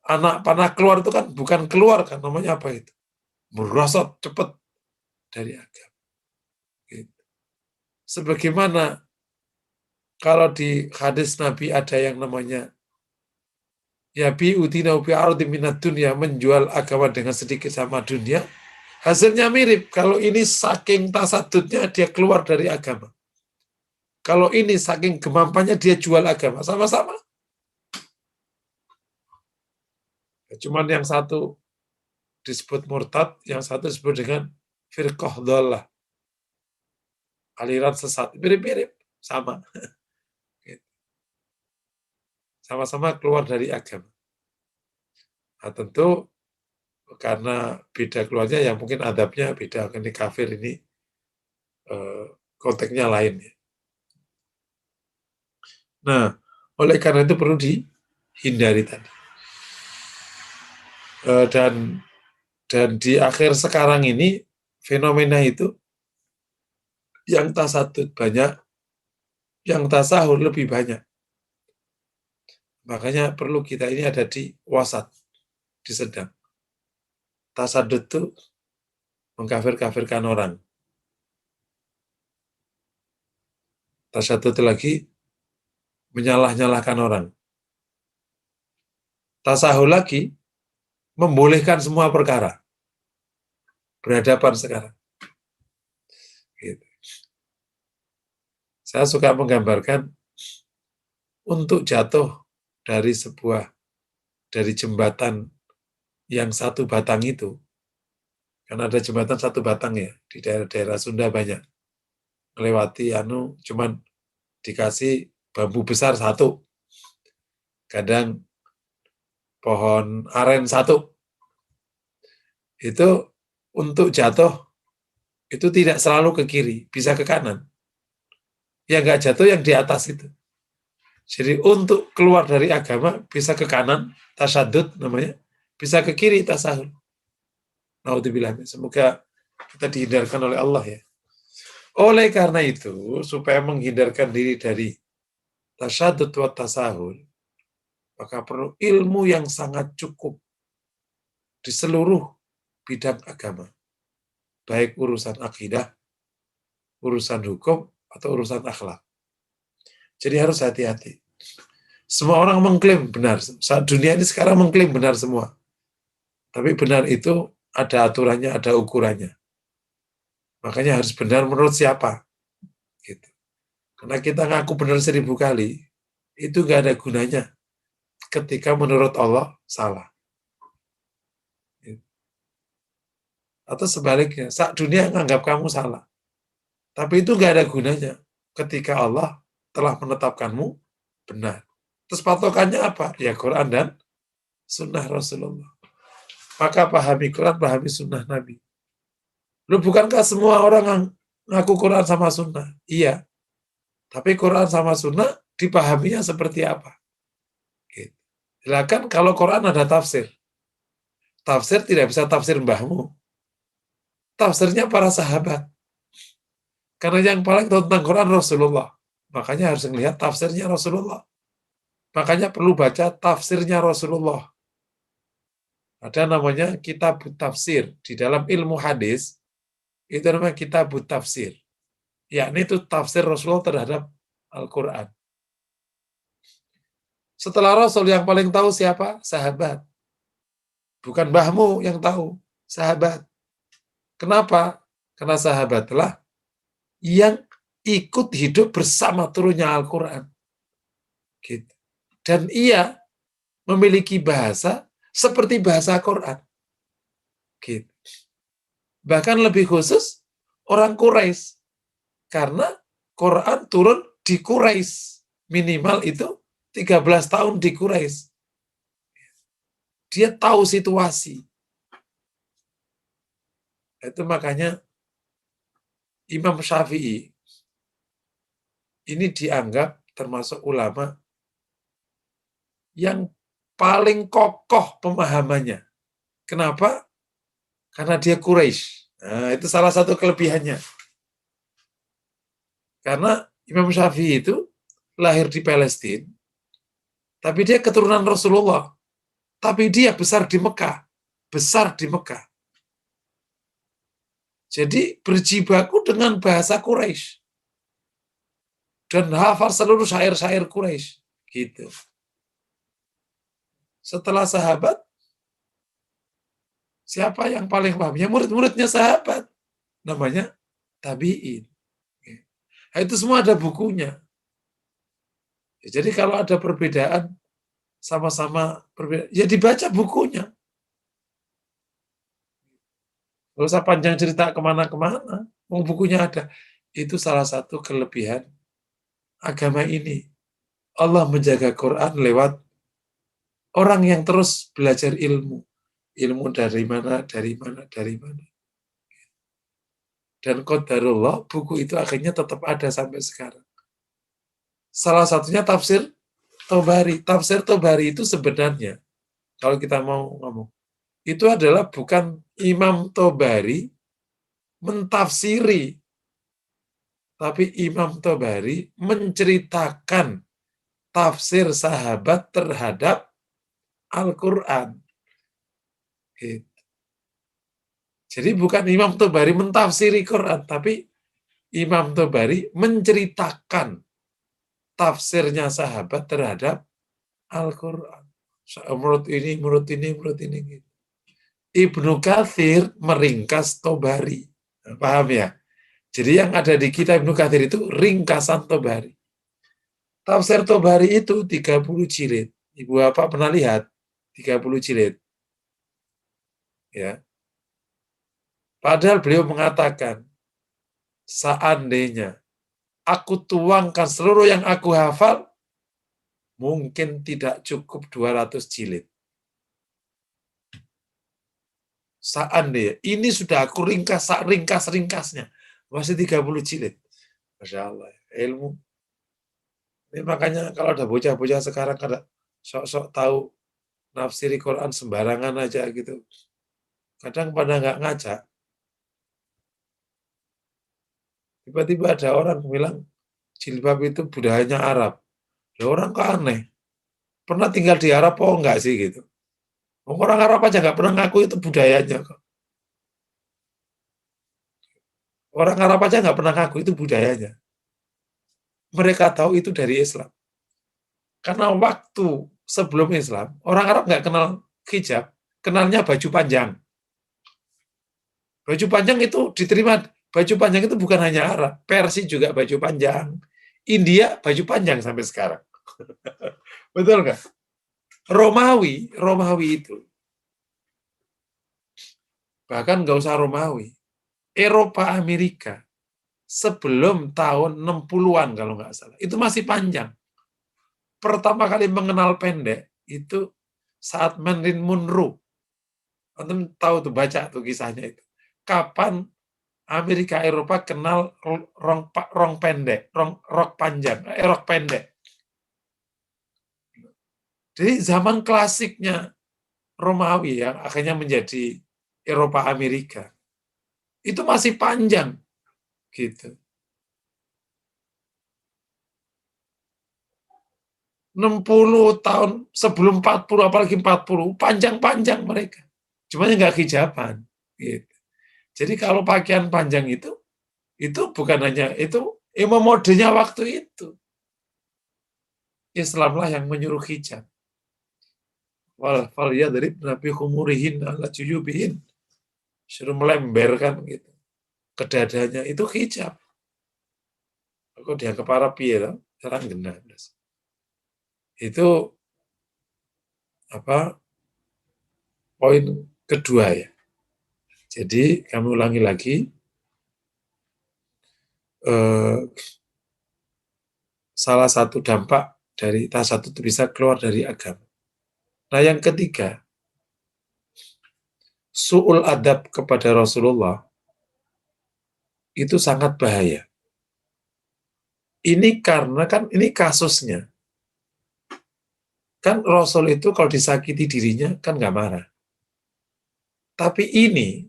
anak panah keluar itu kan bukan keluar kan, namanya apa itu? Brosot, cepat dari agama. Gitu. Sebagaimana kalau di hadis Nabi ada yang namanya ya bi udina bi ardi minad dunya, menjual agama dengan sedikit sama dunia. Hasilnya mirip. Kalau ini saking tasadudnya dia keluar dari agama. Kalau ini saking kemampuannya dia jual agama. Sama-sama. Cuman yang satu disebut murtad, yang satu disebut dengan firqah dhalah. Aliran sesat. Mirip-mirip. Sama. Sama-sama keluar dari agama. Nah, tentu karena beda keluarnya, ya mungkin adabnya beda. Ini kafir, ini konteksnya lain. Nah, oleh karena itu perlu dihindari tadi. Dan di akhir sekarang ini, fenomena itu, yang tasaddud banyak, yang tasahul lebih banyak. Makanya perlu kita ini ada di wasat, di sedang. Tasaddud itu mengkafir-kafirkan orang. Tasaddud lagi menyalah-nyalahkan orang. Tasahul lagi membolehkan semua perkara. Berhadapan sekarang. Gitu. Saya suka menggambarkan untuk jatuh dari jembatan yang satu batang itu, karena ada jembatan satu batang ya, di daerah-daerah Sunda banyak. Melewati cuman dikasih bambu besar satu. Kadang pohon aren satu. Itu untuk jatuh, itu tidak selalu ke kiri, bisa ke kanan. Yang nggak jatuh yang di atas itu. Jadi untuk keluar dari agama, bisa ke kanan, tasaddud namanya, bisa ke kiri, tasahul. Naudzubillah. Semoga kita dihindarkan oleh Allah ya. Oleh karena itu, supaya menghindarkan diri dari tasaddud wa tasahul, maka perlu ilmu yang sangat cukup di seluruh bidang agama. Baik urusan akidah, urusan hukum, atau urusan akhlak. Jadi harus hati-hati. Semua orang mengklaim benar. Saat dunia ini sekarang mengklaim benar semua. Tapi benar itu ada aturannya, ada ukurannya. Makanya harus benar menurut siapa. Gitu. Karena kita ngaku benar 1000 kali, itu nggak ada gunanya ketika menurut Allah salah. Atau sebaliknya, saat dunia menganggap kamu salah. Tapi itu nggak ada gunanya ketika Allah telah menetapkanmu benar. Terus patokannya apa? Ya Quran dan sunnah Rasulullah. Maka pahami Quran, pahami sunnah Nabi. Lu bukankah semua orang yang ngaku Quran sama sunnah? Iya. Tapi Quran sama sunnah dipahaminya seperti apa? Gitu. Silakan kalau Quran ada tafsir. Tafsir tidak bisa tafsir mbahmu. Tafsirnya para sahabat. Karena yang paling tahu tentang Quran Rasulullah. Makanya harus melihat tafsirnya Rasulullah. Makanya perlu baca tafsirnya Rasulullah. Ada namanya kitab tafsir. Di dalam ilmu hadis, itu namanya kitab tafsir. Yakni itu tafsir Rasulullah terhadap Al-Quran. Setelah Rasul yang paling tahu siapa? Sahabat. Bukan mbahmu yang tahu, sahabat. Kenapa? Karena sahabatlah yang ikut hidup bersama turunnya Al-Quran. Gitu. Dan ia memiliki bahasa seperti bahasa Quran. Gitu. Bahkan lebih khusus orang Quraisy. Karena Quran turun di Quraisy. Minimal itu 13 tahun di Quraisy. Dia tahu situasi. Itu makanya Imam Syafi'i ini dianggap termasuk ulama yang paling kokoh pemahamannya. Kenapa? Karena dia Quraisy. Nah, itu salah satu kelebihannya. Karena Imam Syafi'i itu lahir di Palestina, tapi dia keturunan Rasulullah. Tapi dia besar di Mekah. Besar di Mekah. Jadi berjibaku dengan bahasa Quraisy. Dan hafal seluruh syair-syair Quraisy. Gitu. Setelah sahabat, siapa yang paling paham? Ya murid-muridnya sahabat. Namanya tabi'in. Nah, itu semua ada bukunya. Jadi kalau ada perbedaan, sama-sama berbeda, ya dibaca bukunya. Gak usah panjang cerita kemana-kemana. Bukunya ada. Itu salah satu kelebihan agama ini. Allah menjaga Quran lewat orang yang terus belajar ilmu. Ilmu dari mana, dari mana, dari mana. Dan qadarullah, buku itu akhirnya tetap ada sampai sekarang. Salah satunya tafsir Tobari. Tafsir Tobari itu sebenarnya, kalau kita mau ngomong, itu adalah bukan Imam Tobari mentafsiri, tapi Imam Tobari menceritakan tafsir sahabat terhadap Al-Quran. Gitu. Jadi bukan Imam Tobari mentafsiri Quran, tapi Imam Tobari menceritakan tafsirnya sahabat terhadap Al-Quran. Menurut ini, menurut ini, menurut ini. Gitu. Ibnu Katsir meringkas Tobari. Paham ya? Jadi yang ada di kitab Ibnu Katsir itu ringkasan Tobari. Tafsir Tobari itu 30 jilid. Ibu Bapak pernah lihat? 30 jilid. Ya. Padahal beliau mengatakan, seandainya aku tuangkan seluruh yang aku hafal, mungkin tidak cukup 200 jilid. Seandainya, ini sudah aku ringkas-ringkasnya. Masih 30 jilid. Masya Allah, ilmu. Ini makanya kalau ada bocah-bocah sekarang kada sok-sok tahu nafsiri Quran sembarangan aja gitu. Kadang pada nggak ngaca. Tiba-tiba ada orang bilang jilbab itu budayanya Arab. Ya orang kok aneh. Pernah tinggal di Arab oh enggak sih gitu. Orang Arab aja nggak pernah ngaku itu budayanya kok. Orang Arab aja nggak pernah ngaku itu budayanya. Mereka tahu itu dari Islam. Karena waktu sebelum Islam, orang Arab nggak kenal hijab, kenalnya baju panjang. Baju panjang itu diterima, baju panjang itu bukan hanya Arab, Persia juga baju panjang, India baju panjang sampai sekarang. Betul nggak? Romawi itu. Bahkan nggak usah Romawi. Eropa Amerika sebelum tahun 60-an kalau nggak salah. Itu masih panjang. Pertama kali mengenal pendek itu saat Marilyn Monroe. Anda tahu tuh, baca tuh kisahnya itu. Kapan Amerika Eropa kenal rok pendek, rok panjang, rok pendek. Jadi zaman klasiknya Romawi yang akhirnya menjadi Eropa Amerika itu masih panjang gitu. 60 tahun sebelum 40, apalagi 40, panjang-panjang mereka. Cuma nggak hijaban gitu. Jadi kalau pakaian panjang itu bukan hanya itu, emang modenya waktu itu. Islamlah yang menyuruh hijab. Wal ya dari nabi khumurihin ala juyubihin, suruh melemberkan gitu ke dadanya, itu hijab. Aku dianggap para piye sekarang genah. Itu apa poin kedua ya. Jadi kami ulangi lagi, salah satu dampak dari tasawuf itu bisa keluar dari agama. Nah yang ketiga, su'ul adab kepada Rasulullah itu sangat bahaya. Ini karena kan ini kasusnya. Kan Rasul itu kalau disakiti dirinya kan nggak marah. Tapi ini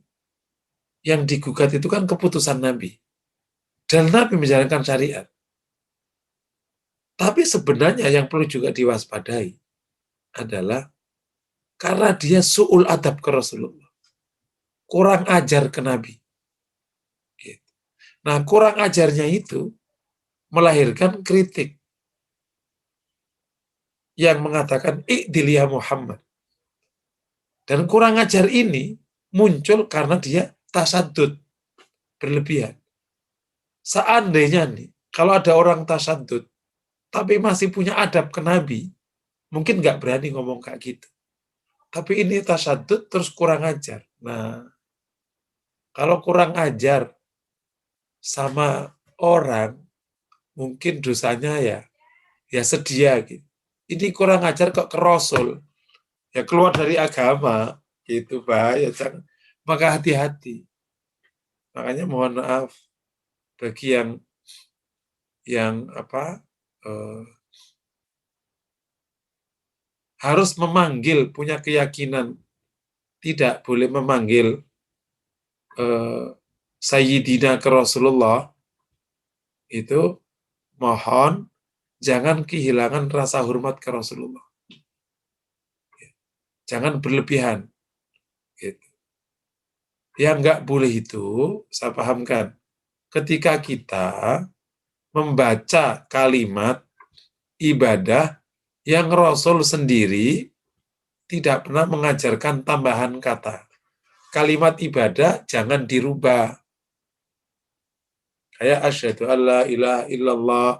yang digugat itu kan keputusan Nabi. Dan Nabi menjalankan syariat. Tapi sebenarnya yang perlu juga diwaspadai adalah karena dia su'ul adab ke Rasulullah. Kurang ajar ke Nabi. Nah, kurang ajarnya itu melahirkan kritik yang mengatakan i'dil ya Muhammad. Dan kurang ajar ini muncul karena dia tasaddud, berlebihan. Seandainya nih, kalau ada orang tasaddud tapi masih punya adab ke Nabi, mungkin nggak berani ngomong kayak gitu. Tapi ini tasaddud terus kurang ajar. Nah, kalau kurang ajar sama orang, mungkin dosanya ya sedia gitu. Ini kurang ajar kok ke Rasul, ya keluar dari agama, gitu bahaya. Maka hati-hati. Makanya mohon maaf bagi yang harus memanggil, punya keyakinan tidak boleh memanggil Sayyidina ke Rasulullah, itu mohon jangan kehilangan rasa hormat ke Rasulullah. Jangan berlebihan. Gitu. Yang nggak boleh itu, saya pahamkan, ketika kita membaca kalimat ibadah yang Rasul sendiri tidak pernah mengajarkan tambahan kata. Kalimat ibadah jangan dirubah. Kayak asyhadu alla ilaha illallah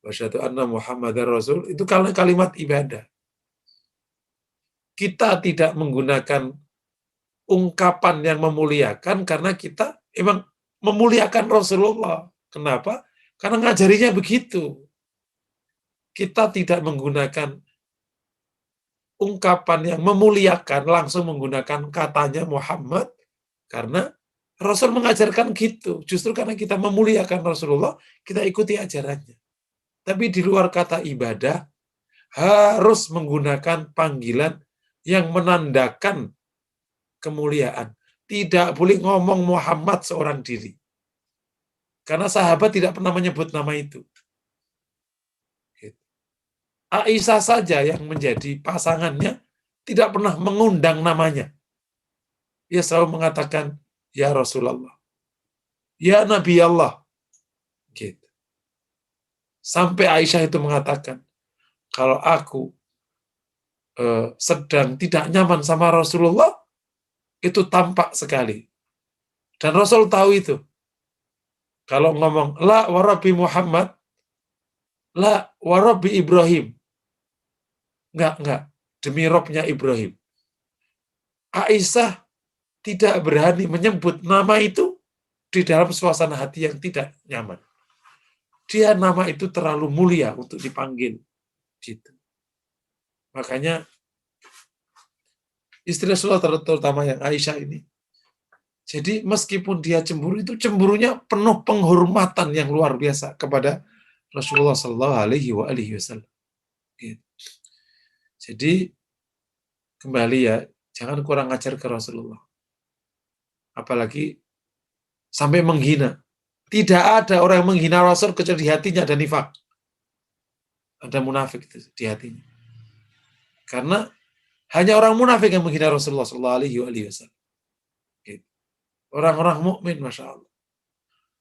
wa asyhadu anna Muhammadar Rasul, itu kalimat ibadah. Kita tidak menggunakan ungkapan yang memuliakan karena kita emang memuliakan Rasulullah. Kenapa? Karena ngajarinya begitu. Kita tidak menggunakan ungkapan yang memuliakan, langsung menggunakan katanya Muhammad, karena Rasul mengajarkan gitu. Justru karena kita memuliakan Rasulullah, kita ikuti ajarannya. Tapi di luar kata ibadah, harus menggunakan panggilan yang menandakan kemuliaan. Tidak boleh ngomong Muhammad seorang diri. Karena sahabat tidak pernah menyebut nama itu. Aisyah saja yang menjadi pasangannya tidak pernah mengundang namanya. Dia selalu mengatakan, ya Rasulullah, ya Nabi Allah. Gitu. Sampai Aisyah itu mengatakan, kalau aku sedang tidak nyaman sama Rasulullah, itu tampak sekali. Dan Rasul tahu itu. Kalau ngomong, la warabi Muhammad, la warabi Ibrahim. Enggak. Demi Robnya Ibrahim. Aisyah tidak berani menyebut nama itu di dalam suasana hati yang tidak nyaman. Dia nama itu terlalu mulia untuk dipanggil. Gitu. Makanya istri Rasulullah terutama yang Aisyah ini. Jadi meskipun dia cemburu, itu cemburunya penuh penghormatan yang luar biasa kepada Rasulullah Shallallahu Alaihi Wasallam. Gitu. Jadi kembali ya, jangan kurang ajar ke Rasulullah. Apalagi sampai menghina. Tidak ada orang yang menghina Rasul kecuali di hatinya ada nifak. Ada munafik itu di hatinya. Karena hanya orang munafik yang menghina Rasulullah Shallallahu Alaihi Wasallam. Gitu. Orang-orang mukmin, masya Allah.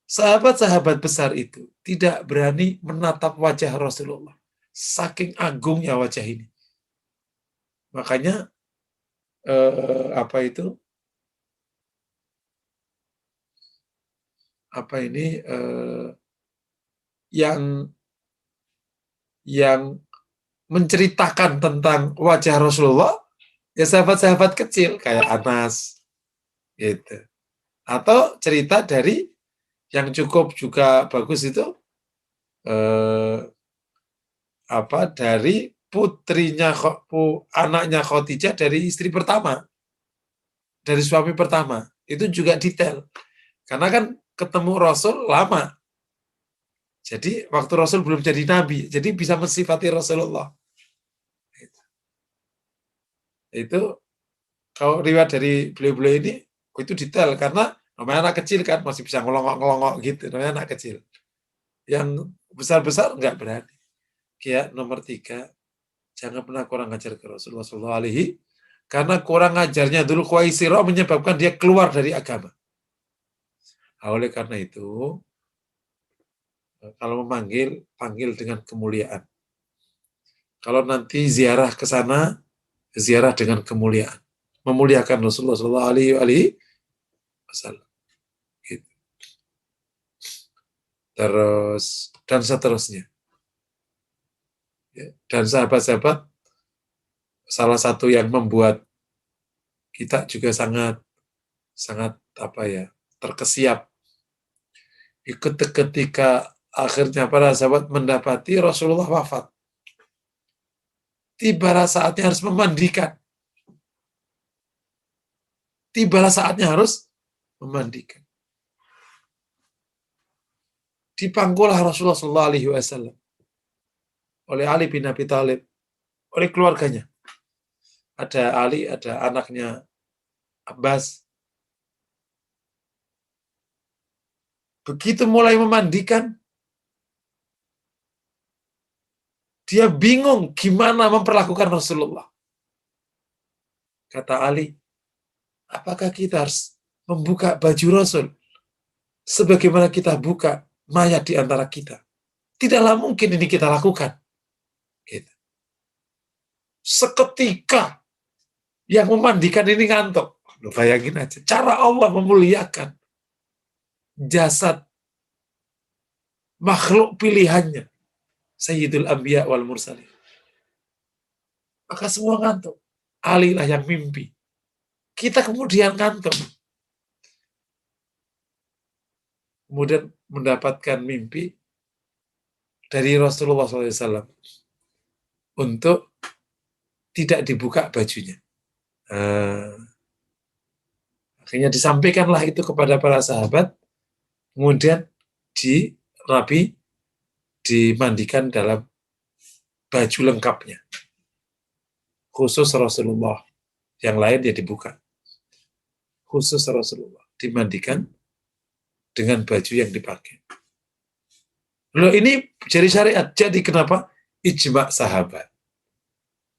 Sahabat-sahabat besar itu tidak berani menatap wajah Rasulullah. Saking agungnya wajah ini. Makanya yang menceritakan tentang wajah Rasulullah ya sahabat-sahabat kecil kayak Anas gitu. Atau cerita dari yang cukup juga bagus itu dari putrinya, anaknya Khadijah dari istri pertama, dari suami pertama. Itu juga detail. Karena kan ketemu Rasul lama. Jadi waktu Rasul belum jadi nabi, jadi bisa mensifati Rasulullah. Itu kalau riwayat dari beliau-beliau ini itu detail karena namanya anak kecil kan masih bisa ngelongok-ngelongok gitu, namanya anak kecil. Yang besar-besar enggak berani. Kayak nomor 3, jangan pernah kurang ajar ke Rasulullah SAW, karena kurang ajarnya dulu Khuwaisirah menyebabkan dia keluar dari agama. Oleh karena itu, kalau memanggil, panggil dengan kemuliaan. Kalau nanti ziarah ke sana, ziarah dengan kemuliaan. Memuliakan Rasulullah SAW. Gitu. Terus, dan seterusnya. Dan sahabat-sahabat, salah satu yang membuat kita juga sangat terkesiap. Ketika akhirnya para sahabat mendapati Rasulullah wafat. Tibalah saatnya harus memandikan. Dipangkulah Rasulullah SAW oleh Ali bin Abi Thalib, oleh keluarganya. Ada Ali, ada anaknya Abbas. Begitu mulai memandikan, dia bingung gimana memperlakukan Rasulullah. Kata Ali, apakah kita harus membuka baju Rasul sebagaimana kita buka mayat di antara kita? Tidaklah mungkin ini kita lakukan. Gitu. Seketika yang memandikan ini ngantuk. Bayangin aja, cara Allah memuliakan jasad makhluk pilihannya, Sayyidul Anbiya wal Mursalin. Maka semua ngantuk. Ali lah yang mimpi. Kita kemudian ngantuk. Kemudian mendapatkan mimpi dari Rasulullah SAW untuk tidak dibuka bajunya. Akhirnya disampaikanlah itu kepada para sahabat, kemudian Nabi dimandikan dalam baju lengkapnya. Khusus Rasulullah. Yang lain dia dibuka. Khusus Rasulullah. Dimandikan dengan baju yang dipakai. Loh, ini jadi syariat. Jadi kenapa? Ijma' sahabat.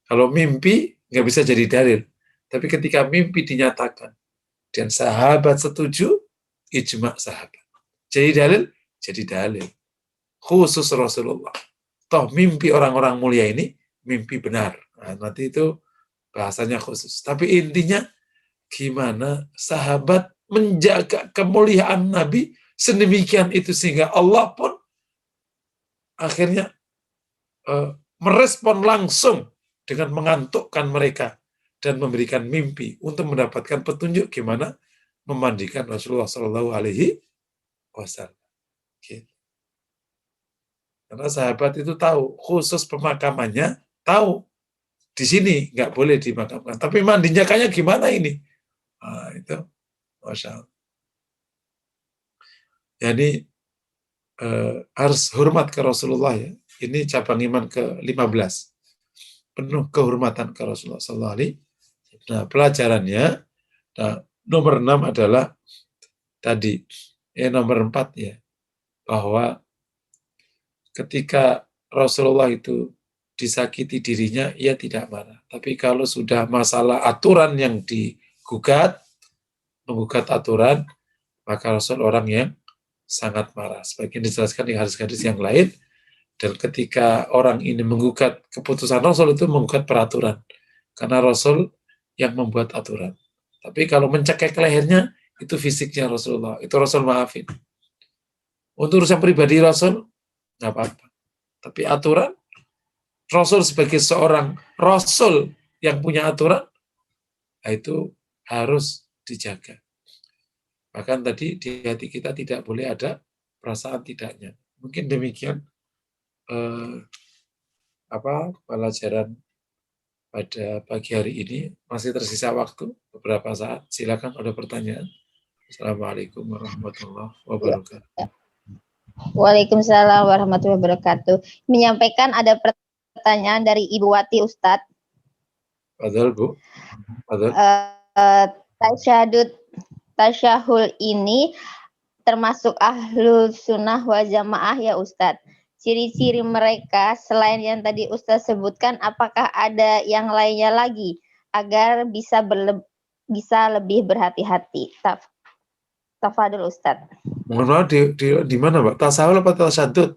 Kalau mimpi nggak bisa jadi dalil. Tapi ketika mimpi dinyatakan dan sahabat setuju, ijma' sahabat. Jadi dalil? Jadi dalil. Khusus Rasulullah. Toh mimpi orang-orang mulia ini mimpi benar. Nah, nanti itu bahasanya khusus. Tapi intinya gimana sahabat menjaga kemuliaan Nabi sedemikian itu sehingga Allah pun akhirnya merespon langsung dengan mengantukkan mereka dan memberikan mimpi untuk mendapatkan petunjuk gimana memandikan Rasulullah Shallallahu Alaihi Wasallam. Gitu. Karena sahabat itu tahu, khusus pemakamannya tahu di sini nggak boleh dimakamkan. Tapi mandinya kayak gimana ini? Nah, itu Masya Allah. Jadi harus hormat ke Rasulullah ya. Ini cabang iman ke-15. Penuh kehormatan ke Rasulullah Sallallahu Alaihi Wasallam. Nah, pelajarannya, nah, nomor 6 adalah tadi, nomor 4 ya, bahwa ketika Rasulullah itu disakiti dirinya, ia tidak marah. Tapi kalau sudah masalah aturan yang digugat, menggugat aturan, maka Rasul orang yang sangat marah. Sebagian dijelaskan di hadis-hadis yang lain, dan ketika orang ini menggugat keputusan Rasul itu menggugat peraturan. Karena Rasul yang membuat aturan. Tapi kalau mencekek lehernya, itu fisiknya Rasulullah. Itu Rasul maafin. Untuk urusan pribadi Rasul, nggak apa-apa. Tapi aturan, Rasul sebagai seorang Rasul yang punya aturan, itu harus dijaga. Bahkan tadi di hati kita tidak boleh ada perasaan tidaknya. Mungkin demikian pelajaran pada pagi hari ini. Masih tersisa waktu beberapa saat. Silakan ada pertanyaan. Assalamualaikum warahmatullahi wabarakatuh. Waalaikumsalam warahmatullahi wabarakatuh. Menyampaikan ada pertanyaan dari Ibu Wati Ustadz. Padahal Bu. Padahal. Tasyahul ini termasuk ahlul sunnah wal jamaah ya Ustadz. Ciri-ciri mereka selain yang tadi Ustadz sebutkan, apakah ada yang lainnya lagi agar bisa lebih berhati-hati? Tafadhol Ustadz. Mohon maaf, di mana Pak? Tasawul apa tasyadud?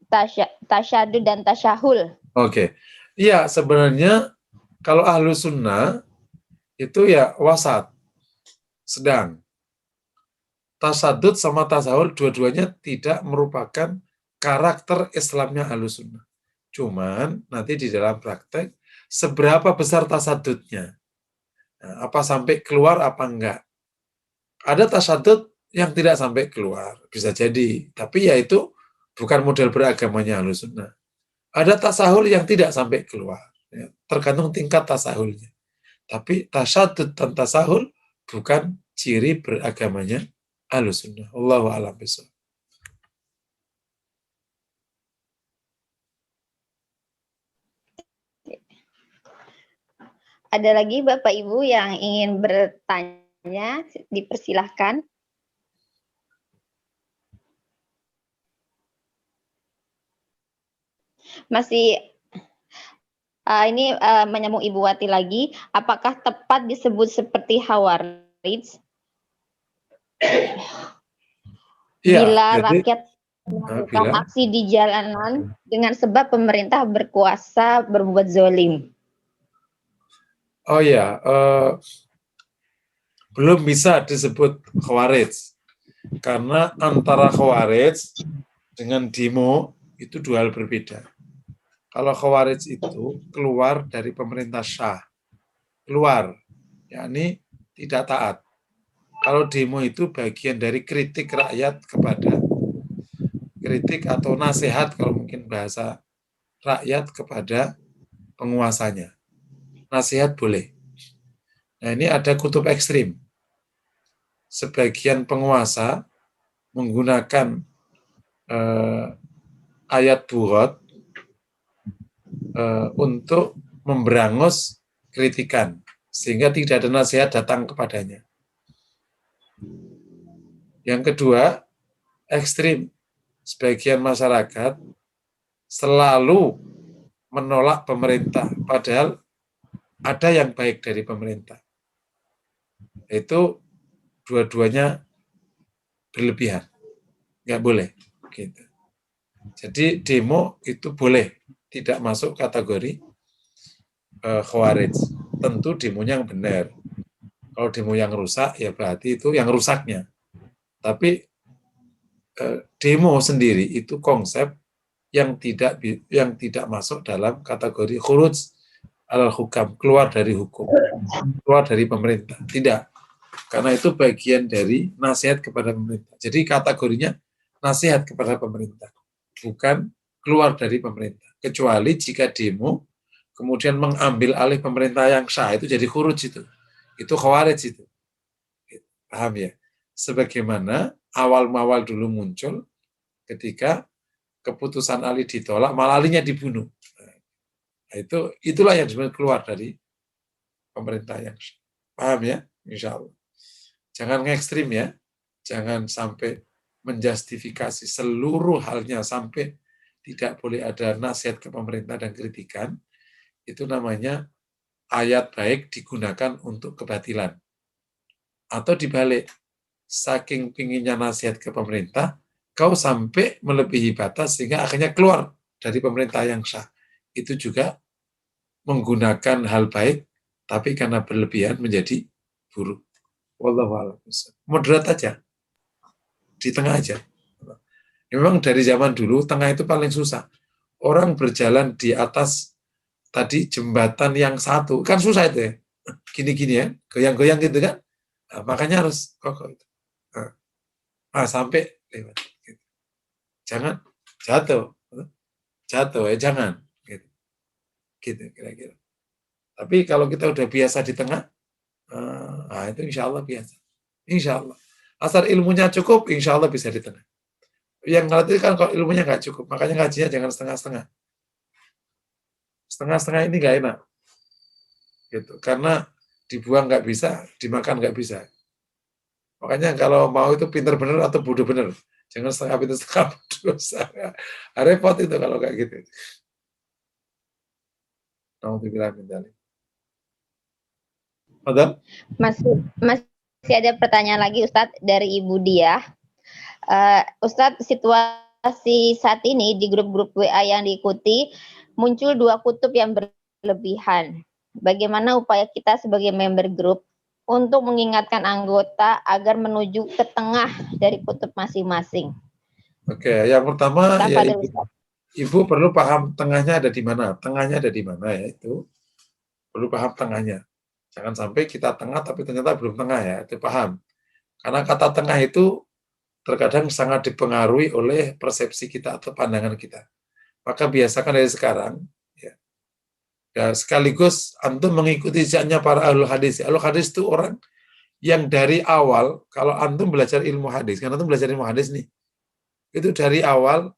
Tasyadud dan tasyahul. Oke. Iya, sebenarnya kalau ahlu sunnah itu ya wasat, sedang. Tasyadud sama tasawul dua-duanya tidak merupakan karakter Islamnya ahlu sunnah. Cuman nanti di dalam praktek seberapa besar tasyadudnya. Nah, apa sampai keluar apa enggak. Ada tasyadud yang tidak sampai keluar, bisa jadi. Tapi ya itu bukan model beragamanya ahlu sunnah. Ada tasahul yang tidak sampai keluar. Ya, tergantung tingkat tasahulnya. Tapi tasyadud dan tasahul bukan ciri beragamanya ahlu sunnah. Allahu a'lam bishawab. Ada lagi Bapak Ibu yang ingin bertanya, dipersilahkan. Masih ini menyambung Ibu Wati lagi, apakah tepat disebut seperti Khawarij? Bila rakyat melakukan aksi di jalanan dengan sebab pemerintah berkuasa berbuat zalim. Oh ya, belum bisa disebut Khawarij. Karena antara Khawarij dengan demo itu dua hal berbeda. Kalau Khawarij itu keluar dari pemerintah Syah. Keluar, yakni tidak taat. Kalau demo itu bagian dari kritik rakyat kepada, kritik atau nasihat kalau mungkin bahasa rakyat kepada penguasanya. Nasihat boleh. Nah ini ada kutub ekstrim. Sebagian penguasa menggunakan ayat Buhot untuk memberangus kritikan, sehingga tidak ada nasihat datang kepadanya. Yang kedua, ekstrim. Sebagian masyarakat selalu menolak pemerintah, padahal ada yang baik dari pemerintah. Itu dua-duanya berlebihan. Nggak boleh. Gitu. Jadi demo itu boleh, tidak masuk kategori Khawarij. Tentu demonya yang benar. Kalau demo yang rusak, ya berarti itu yang rusaknya. Tapi demo sendiri itu konsep yang tidak masuk dalam kategori khuruj alal hukam, keluar dari hukum, keluar dari pemerintah. Tidak. Karena itu bagian dari nasihat kepada pemerintah. Jadi kategorinya nasihat kepada pemerintah, bukan keluar dari pemerintah. Kecuali jika demo kemudian mengambil alih pemerintah yang sah, itu jadi khuruj itu. Itu khawarij itu. Paham ya? Sebagaimana awal-awal dulu muncul ketika keputusan Ali ditolak, malah Alinya dibunuh. Nah, itulah yang disebut keluar dari pemerintah yang sah. Paham ya? Insya Allah. Jangan ngekstrim ya. Jangan sampai menjustifikasi seluruh halnya sampai tidak boleh ada nasihat ke pemerintah dan kritikan. Itu namanya ayat baik digunakan untuk kebatilan. Atau dibalik, saking pinginnya nasihat ke pemerintah, kau sampai melebihi batas sehingga akhirnya keluar dari pemerintah yang sah. Itu juga menggunakan hal baik, tapi karena berlebihan menjadi buruk. Wallahu a'lam. Moderat aja, di tengah aja. Memang dari zaman dulu, tengah itu paling susah. Orang berjalan di atas tadi jembatan yang satu, kan susah itu ya. Gini-gini ya, goyang-goyang gitu kan. Nah, makanya harus kokoh itu. Sampai lewat. Gitu. Jangan jatuh, jangan. Gitu kira-kira. Tapi kalau kita udah biasa di tengah, itu insya Allah biasa. Insya Allah. Asal ilmunya cukup, insya Allah bisa di tengah. Yang ngelatih kan kalau ilmunya nggak cukup, makanya ngajinya jangan setengah-setengah. Setengah-setengah ini nggak enak. Gitu. Karena dibuang nggak bisa, dimakan nggak bisa. Makanya kalau mau itu pinter bener atau bodoh bener. Jangan setengah pinter setengah bodoh. Repot itu kalau kayak gitu. Masih ada pertanyaan lagi Ustadz dari Ibu Diah. Ustadz, situasi saat ini di grup-grup WA yang diikuti muncul dua kutub yang berlebihan. Bagaimana upaya kita sebagai member grup untuk mengingatkan anggota agar menuju ke tengah dari kutub masing-masing? Oke, yang pertama ya Ibu perlu paham tengahnya ada di mana. Tengahnya ada di mana ya itu. Perlu paham tengahnya. Jangan sampai kita tengah tapi ternyata belum tengah ya. Itu paham. Karena kata tengah itu terkadang sangat dipengaruhi oleh persepsi kita atau pandangan kita. Maka biasakan dari sekarang, ya sekaligus antum mengikuti jejaknya para ahlul hadis. Ahlul hadis itu orang yang dari awal, kalau antum belajar ilmu hadis, kan antum belajar ilmu hadis nih, itu dari awal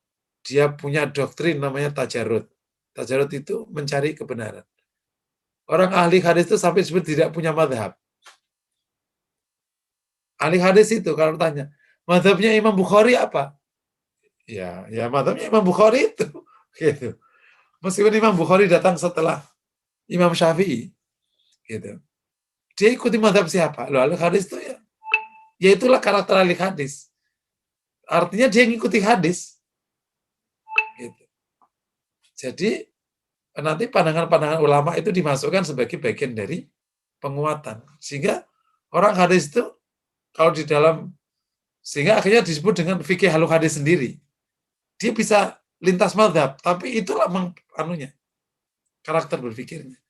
dia punya doktrin namanya tajarud. Tajarud itu mencari kebenaran. Orang ahli hadis itu sampai disebut tidak punya madhab. Ahli hadis itu kalau tanya, madhabnya Imam Bukhari apa? Ya madhabnya Imam Bukhari itu. Gitu. Meskipun Imam Bukhari datang setelah Imam Syafi'i, gitu. Dia ikuti madhab siapa? Loh, ahli hadis itu ya itulah karakter ahli hadis. Artinya dia ngikuti hadis. Gitu. Jadi nanti pandangan-pandangan ulama itu dimasukkan sebagai bagian dari penguatan. Sehingga orang hadis itu kalau di dalam, sehingga akhirnya disebut dengan fikih ahli hadis sendiri. Dia bisa lintas mazhab, tapi itulah karakter berpikirnya.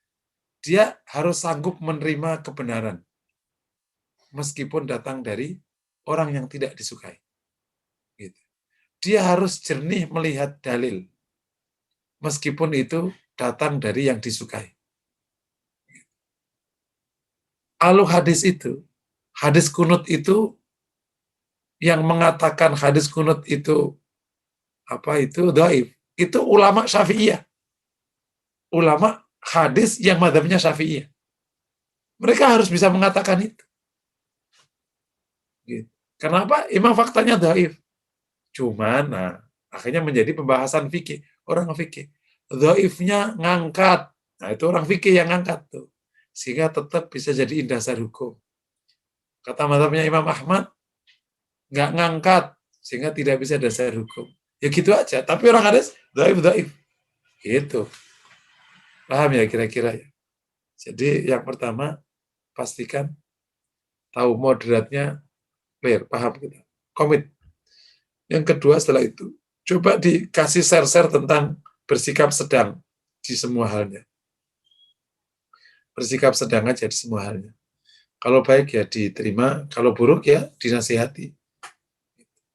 Dia harus sanggup menerima kebenaran meskipun datang dari orang yang tidak disukai. Gitu. Dia harus jernih melihat dalil meskipun itu datang dari yang disukai. Ahlu hadis itu, hadis kunut itu yang mengatakan hadis kunut itu dhaif, itu ulama Syafi'iyah. Ulama hadis yang mazhabnya Syafi'iyah. Mereka harus bisa mengatakan itu. Gitu. Kenapa? Emang faktanya dhaif. Cuman, akhirnya menjadi pembahasan fikih. Orang fikih. Dhaifnya ngangkat. Nah, itu orang fikih yang ngangkat tuh. Sehingga tetap bisa jadi dasar hukum. Kata mazhabnya Imam Ahmad, nggak ngangkat. Sehingga tidak bisa dasar hukum. Ya gitu aja. Tapi orang hadis, dhaif. Gitu. Paham ya kira-kira ya? Jadi yang pertama, pastikan tahu moderatnya clear, paham kita. Komit. Yang kedua setelah itu, Coba dikasih share-share tentang bersikap sedang di semua halnya. Bersikap sedang aja di semua halnya. Kalau baik ya diterima, kalau buruk ya dinasihati.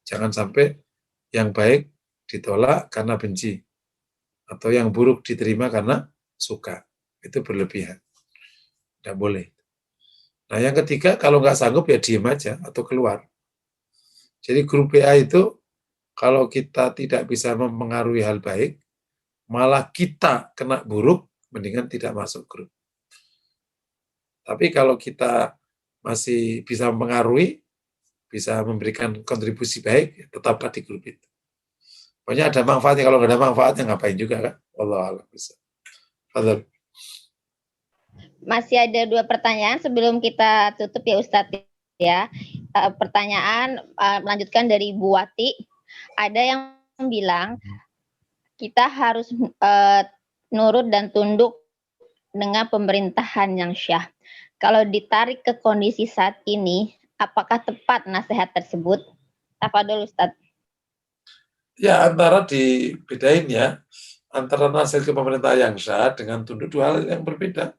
Jangan sampai yang baik ditolak karena benci, atau yang buruk diterima karena suka. Itu berlebihan. Tidak boleh. Nah yang ketiga, kalau nggak sanggup ya diem aja atau keluar. Jadi grup PA itu kalau kita tidak bisa mempengaruhi hal baik, malah kita kena buruk, mendingan tidak masuk grup. Tapi kalau kita masih bisa mempengaruhi, bisa memberikan kontribusi baik, tetaplah di grup itu. Pokoknya ada manfaatnya, kalau nggak ada manfaatnya ngapain juga kan? Wallahualam bisa. Fadhal. Masih ada 2 pertanyaan sebelum kita tutup ya Ustadz ya. Pertanyaan melanjutkan dari Bu Wati. Ada yang bilang kita harus nurut dan tunduk dengan pemerintahan yang syah. Kalau ditarik ke kondisi saat ini, apakah tepat nasihat tersebut? Tafadhol Ustadz. Ya antara dibedain ya, antara nasihat ke pemerintah yang syah dengan tunduk, dua hal yang berbeda.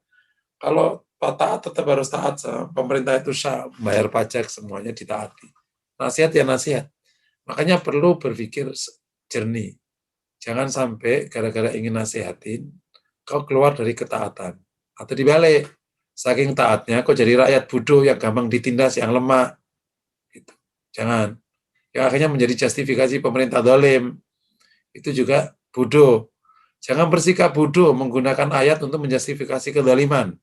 Kalau taat tetap harus taat, pemerintah itu syah, bayar pajak semuanya ditaati. Nasihat ya nasihat. Makanya perlu berpikir jernih. Jangan sampai gara-gara ingin nasihatin, kau keluar dari ketaatan. Atau dibalik, saking taatnya kau jadi rakyat bodoh yang gampang ditindas, yang lemah. Gitu. Jangan. Yang akhirnya menjadi justifikasi pemerintah zalim. Itu juga bodoh. Jangan bersikap bodoh menggunakan ayat untuk menjustifikasi kezaliman.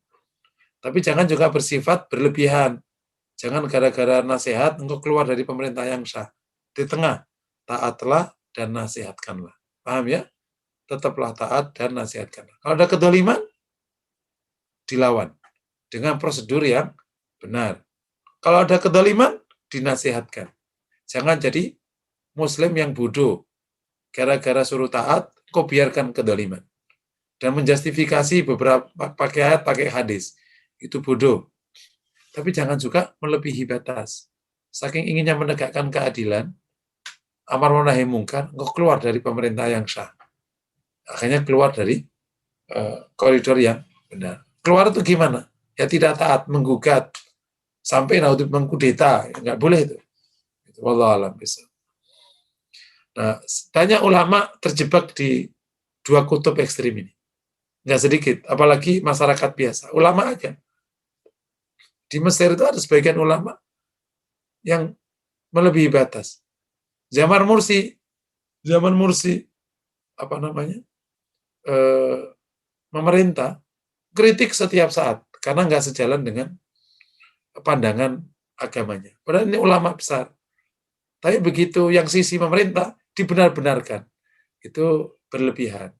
Tapi jangan juga bersifat berlebihan. Jangan gara-gara nasihat engkau keluar dari pemerintah yang sah. Di tengah, taatlah dan nasihatkanlah. Paham ya? Tetaplah taat dan nasihatkanlah. Kalau ada kedoliman, dilawan dengan prosedur yang benar. Kalau ada kedoliman, dinasihatkan. Jangan jadi muslim yang bodoh. Gara-gara suruh taat, kau biarkan kedoliman. Dan menjustifikasi beberapa pakai ayat, pakai hadis. Itu bodoh. Tapi jangan juga melebihi batas. Saking inginnya menegakkan keadilan, amar ma'ruf nahi mungkar, engkau keluar dari pemerintah yang sah. Akhirnya keluar dari koridor yang benar. Keluar itu gimana? Ya tidak taat, menggugat, sampai naudzubillah mengkudeta, nggak boleh itu. Wallahualam bisa. Nah, banyak ulama terjebak di dua kutub ekstrim ini. Nggak sedikit, apalagi masyarakat biasa. Ulama aja. Di Mesir itu ada sebagian ulama yang melebihi batas. Zaman Mursi, apa namanya, memerintah kritik setiap saat karena nggak sejalan dengan pandangan agamanya. Padahal ini ulama besar. Tapi begitu yang sisi pemerintah dibenar-benarkan, itu berlebihan.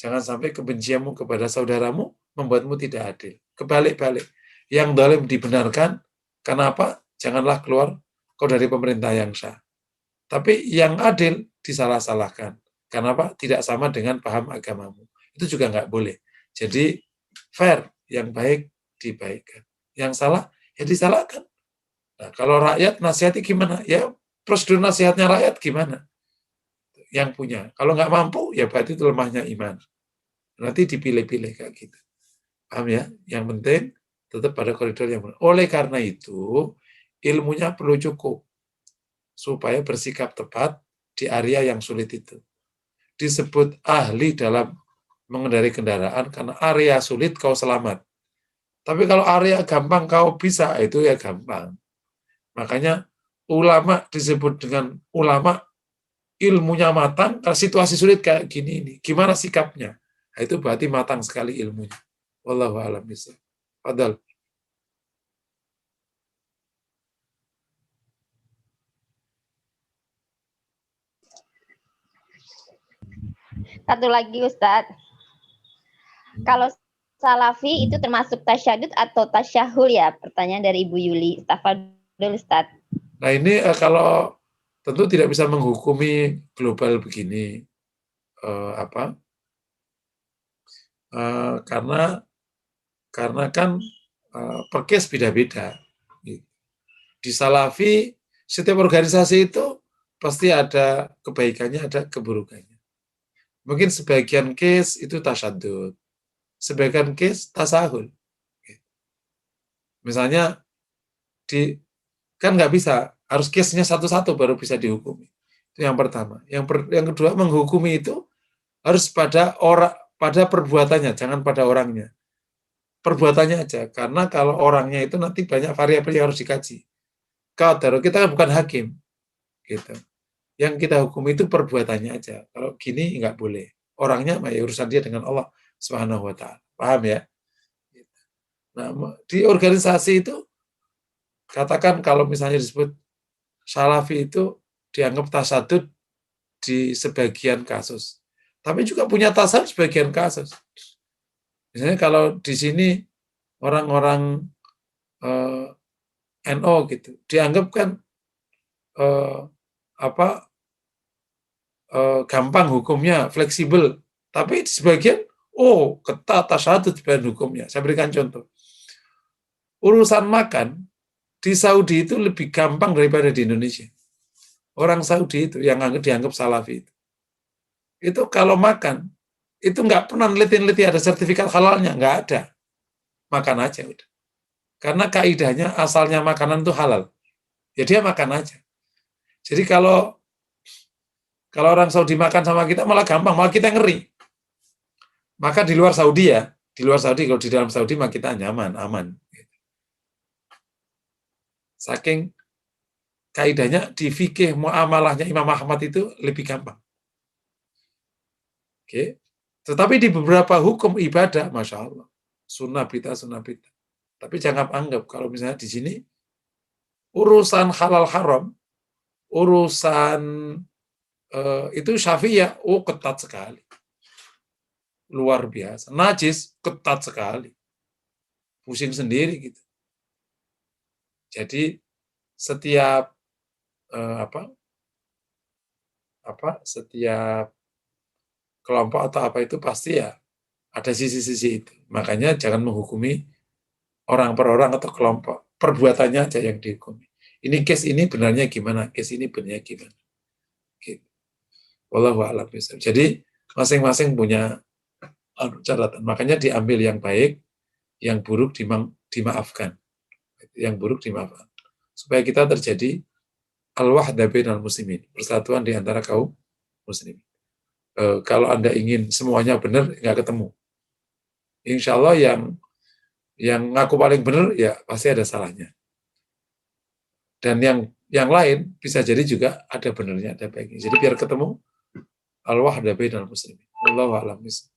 Jangan sampai kebencianmu kepada saudaramu membuatmu tidak adil. Kebalik-balik. Yang zalim dibenarkan, kenapa? Janganlah keluar kau dari pemerintah yang sah. Tapi yang adil disalah-salahkan. Kenapa? Tidak sama dengan paham agamamu. Itu juga nggak boleh. Jadi fair, yang baik dibaikkan. Yang salah, ya disalahkan. Nah, kalau rakyat nasihati gimana? Ya prosedur nasihatnya rakyat gimana? Yang punya. Kalau nggak mampu, ya berarti itu lemahnya iman. Nanti dipilih-pilih kayak gitu. Paham ya? Yang penting tetap pada koridor yang benar. Oleh karena itu, ilmunya perlu cukup supaya bersikap tepat di area yang sulit itu. Disebut ahli dalam mengendarai kendaraan karena area sulit kau selamat. Tapi kalau area gampang kau bisa, itu ya gampang. Makanya ulama disebut dengan ulama ilmunya matang, kalau situasi sulit kayak gini ini, gimana sikapnya? Nah, itu berarti matang sekali ilmunya. Wallahu a'lam bishawab. Fadal. Satu lagi Ustadz. Kalau salafi itu termasuk tasyadud atau tasyahul ya? Pertanyaan dari Ibu Yuli. Tafadhol Ustadz. Nah ini kalau tentu tidak bisa menghukumi global begini. Karena kan per case beda-beda. Di Salafi, setiap organisasi itu pasti ada kebaikannya, ada keburukannya. Mungkin sebagian case itu tasyadud, sebagian case tasahul. Misalnya kan nggak bisa, harus case-nya satu-satu baru bisa dihukumi. Itu yang pertama. Yang kedua, menghukumi itu harus pada perbuatannya, jangan pada orangnya. Perbuatannya aja, karena kalau orangnya itu nanti banyak variabel yang harus dikaji. Kalau kita kan bukan hakim, gitu. Yang kita hukum itu perbuatannya aja. Kalau gini nggak boleh. Orangnya ya urusan dia dengan Allah Subhanahu wa Ta'ala. Paham ya? Nah, di organisasi itu katakan kalau misalnya disebut salafi itu dianggap tasadud di sebagian kasus. Tapi juga punya tasadud sebagian kasus. Misalnya kalau di sini orang-orang NO gitu, dianggap kan gampang hukumnya, fleksibel. Tapi sebagian, ketat tasyadud bahan hukumnya. Saya berikan contoh. Urusan makan di Saudi itu lebih gampang daripada di Indonesia. Orang Saudi itu yang dianggap salafi itu kalau makan itu nggak pernah neliti ada sertifikat halalnya, nggak ada. Makan aja udah. Karena kaidahnya asalnya makanan itu halal. Ya dia makan aja. Jadi kalau orang Saudi makan sama kita malah gampang, malah kita ngeri. Maka di luar Saudi kalau di dalam Saudi mah kita nyaman, aman. Saking kaidahnya di fikih muamalahnya Imam Ahmad itu lebih gampang. Oke. Tetapi di beberapa hukum ibadah, Masya Allah, sunnah bid'ah. Tapi jangan anggap kalau misalnya di sini urusan halal haram, urusan itu Syafi'iyah, ketat sekali. Luar biasa. Najis, ketat sekali. Pusing sendiri gitu. Jadi setiap setiap kelompok atau apa itu pasti ya ada sisi-sisi itu. Makanya jangan menghukumi orang per orang atau kelompok. Perbuatannya aja yang dihukumi. Ini case ini benarnya gimana? Case ini benarnya gimana? Gitu. Wallahu a'lam bishawab. Jadi masing-masing punya catatan. Makanya diambil yang baik, yang buruk dimaafkan. Yang buruk dimaafkan. Supaya kita terjadi al-wahda bainal muslimin, persatuan di antara kaum muslimin. Kalau Anda ingin semuanya benar, nggak ketemu. Insya Allah yang ngaku paling benar, ya pasti ada salahnya. Dan yang lain bisa jadi juga ada benarnya, ada baiknya. Jadi biar ketemu al-wahda bainal muslimin. Wallahu a'lam bishawab.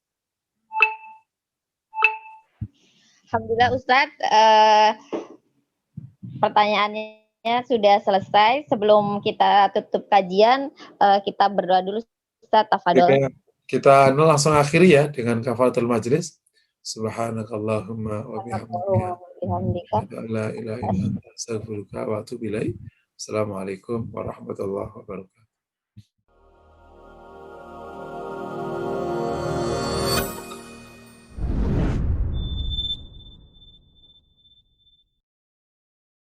Alhamdulillah Ustadz, pertanyaannya sudah selesai. Sebelum kita tutup kajian, kita berdoa dulu Ustadz, tafadhol. Kita langsung akhiri ya dengan kafaratul majlis. Subhanakallahumma wa bihamdika la ilaha illa anta astaghfiruka wa atubu ilaik. Assalamualaikum warahmatullahi wabarakatuh.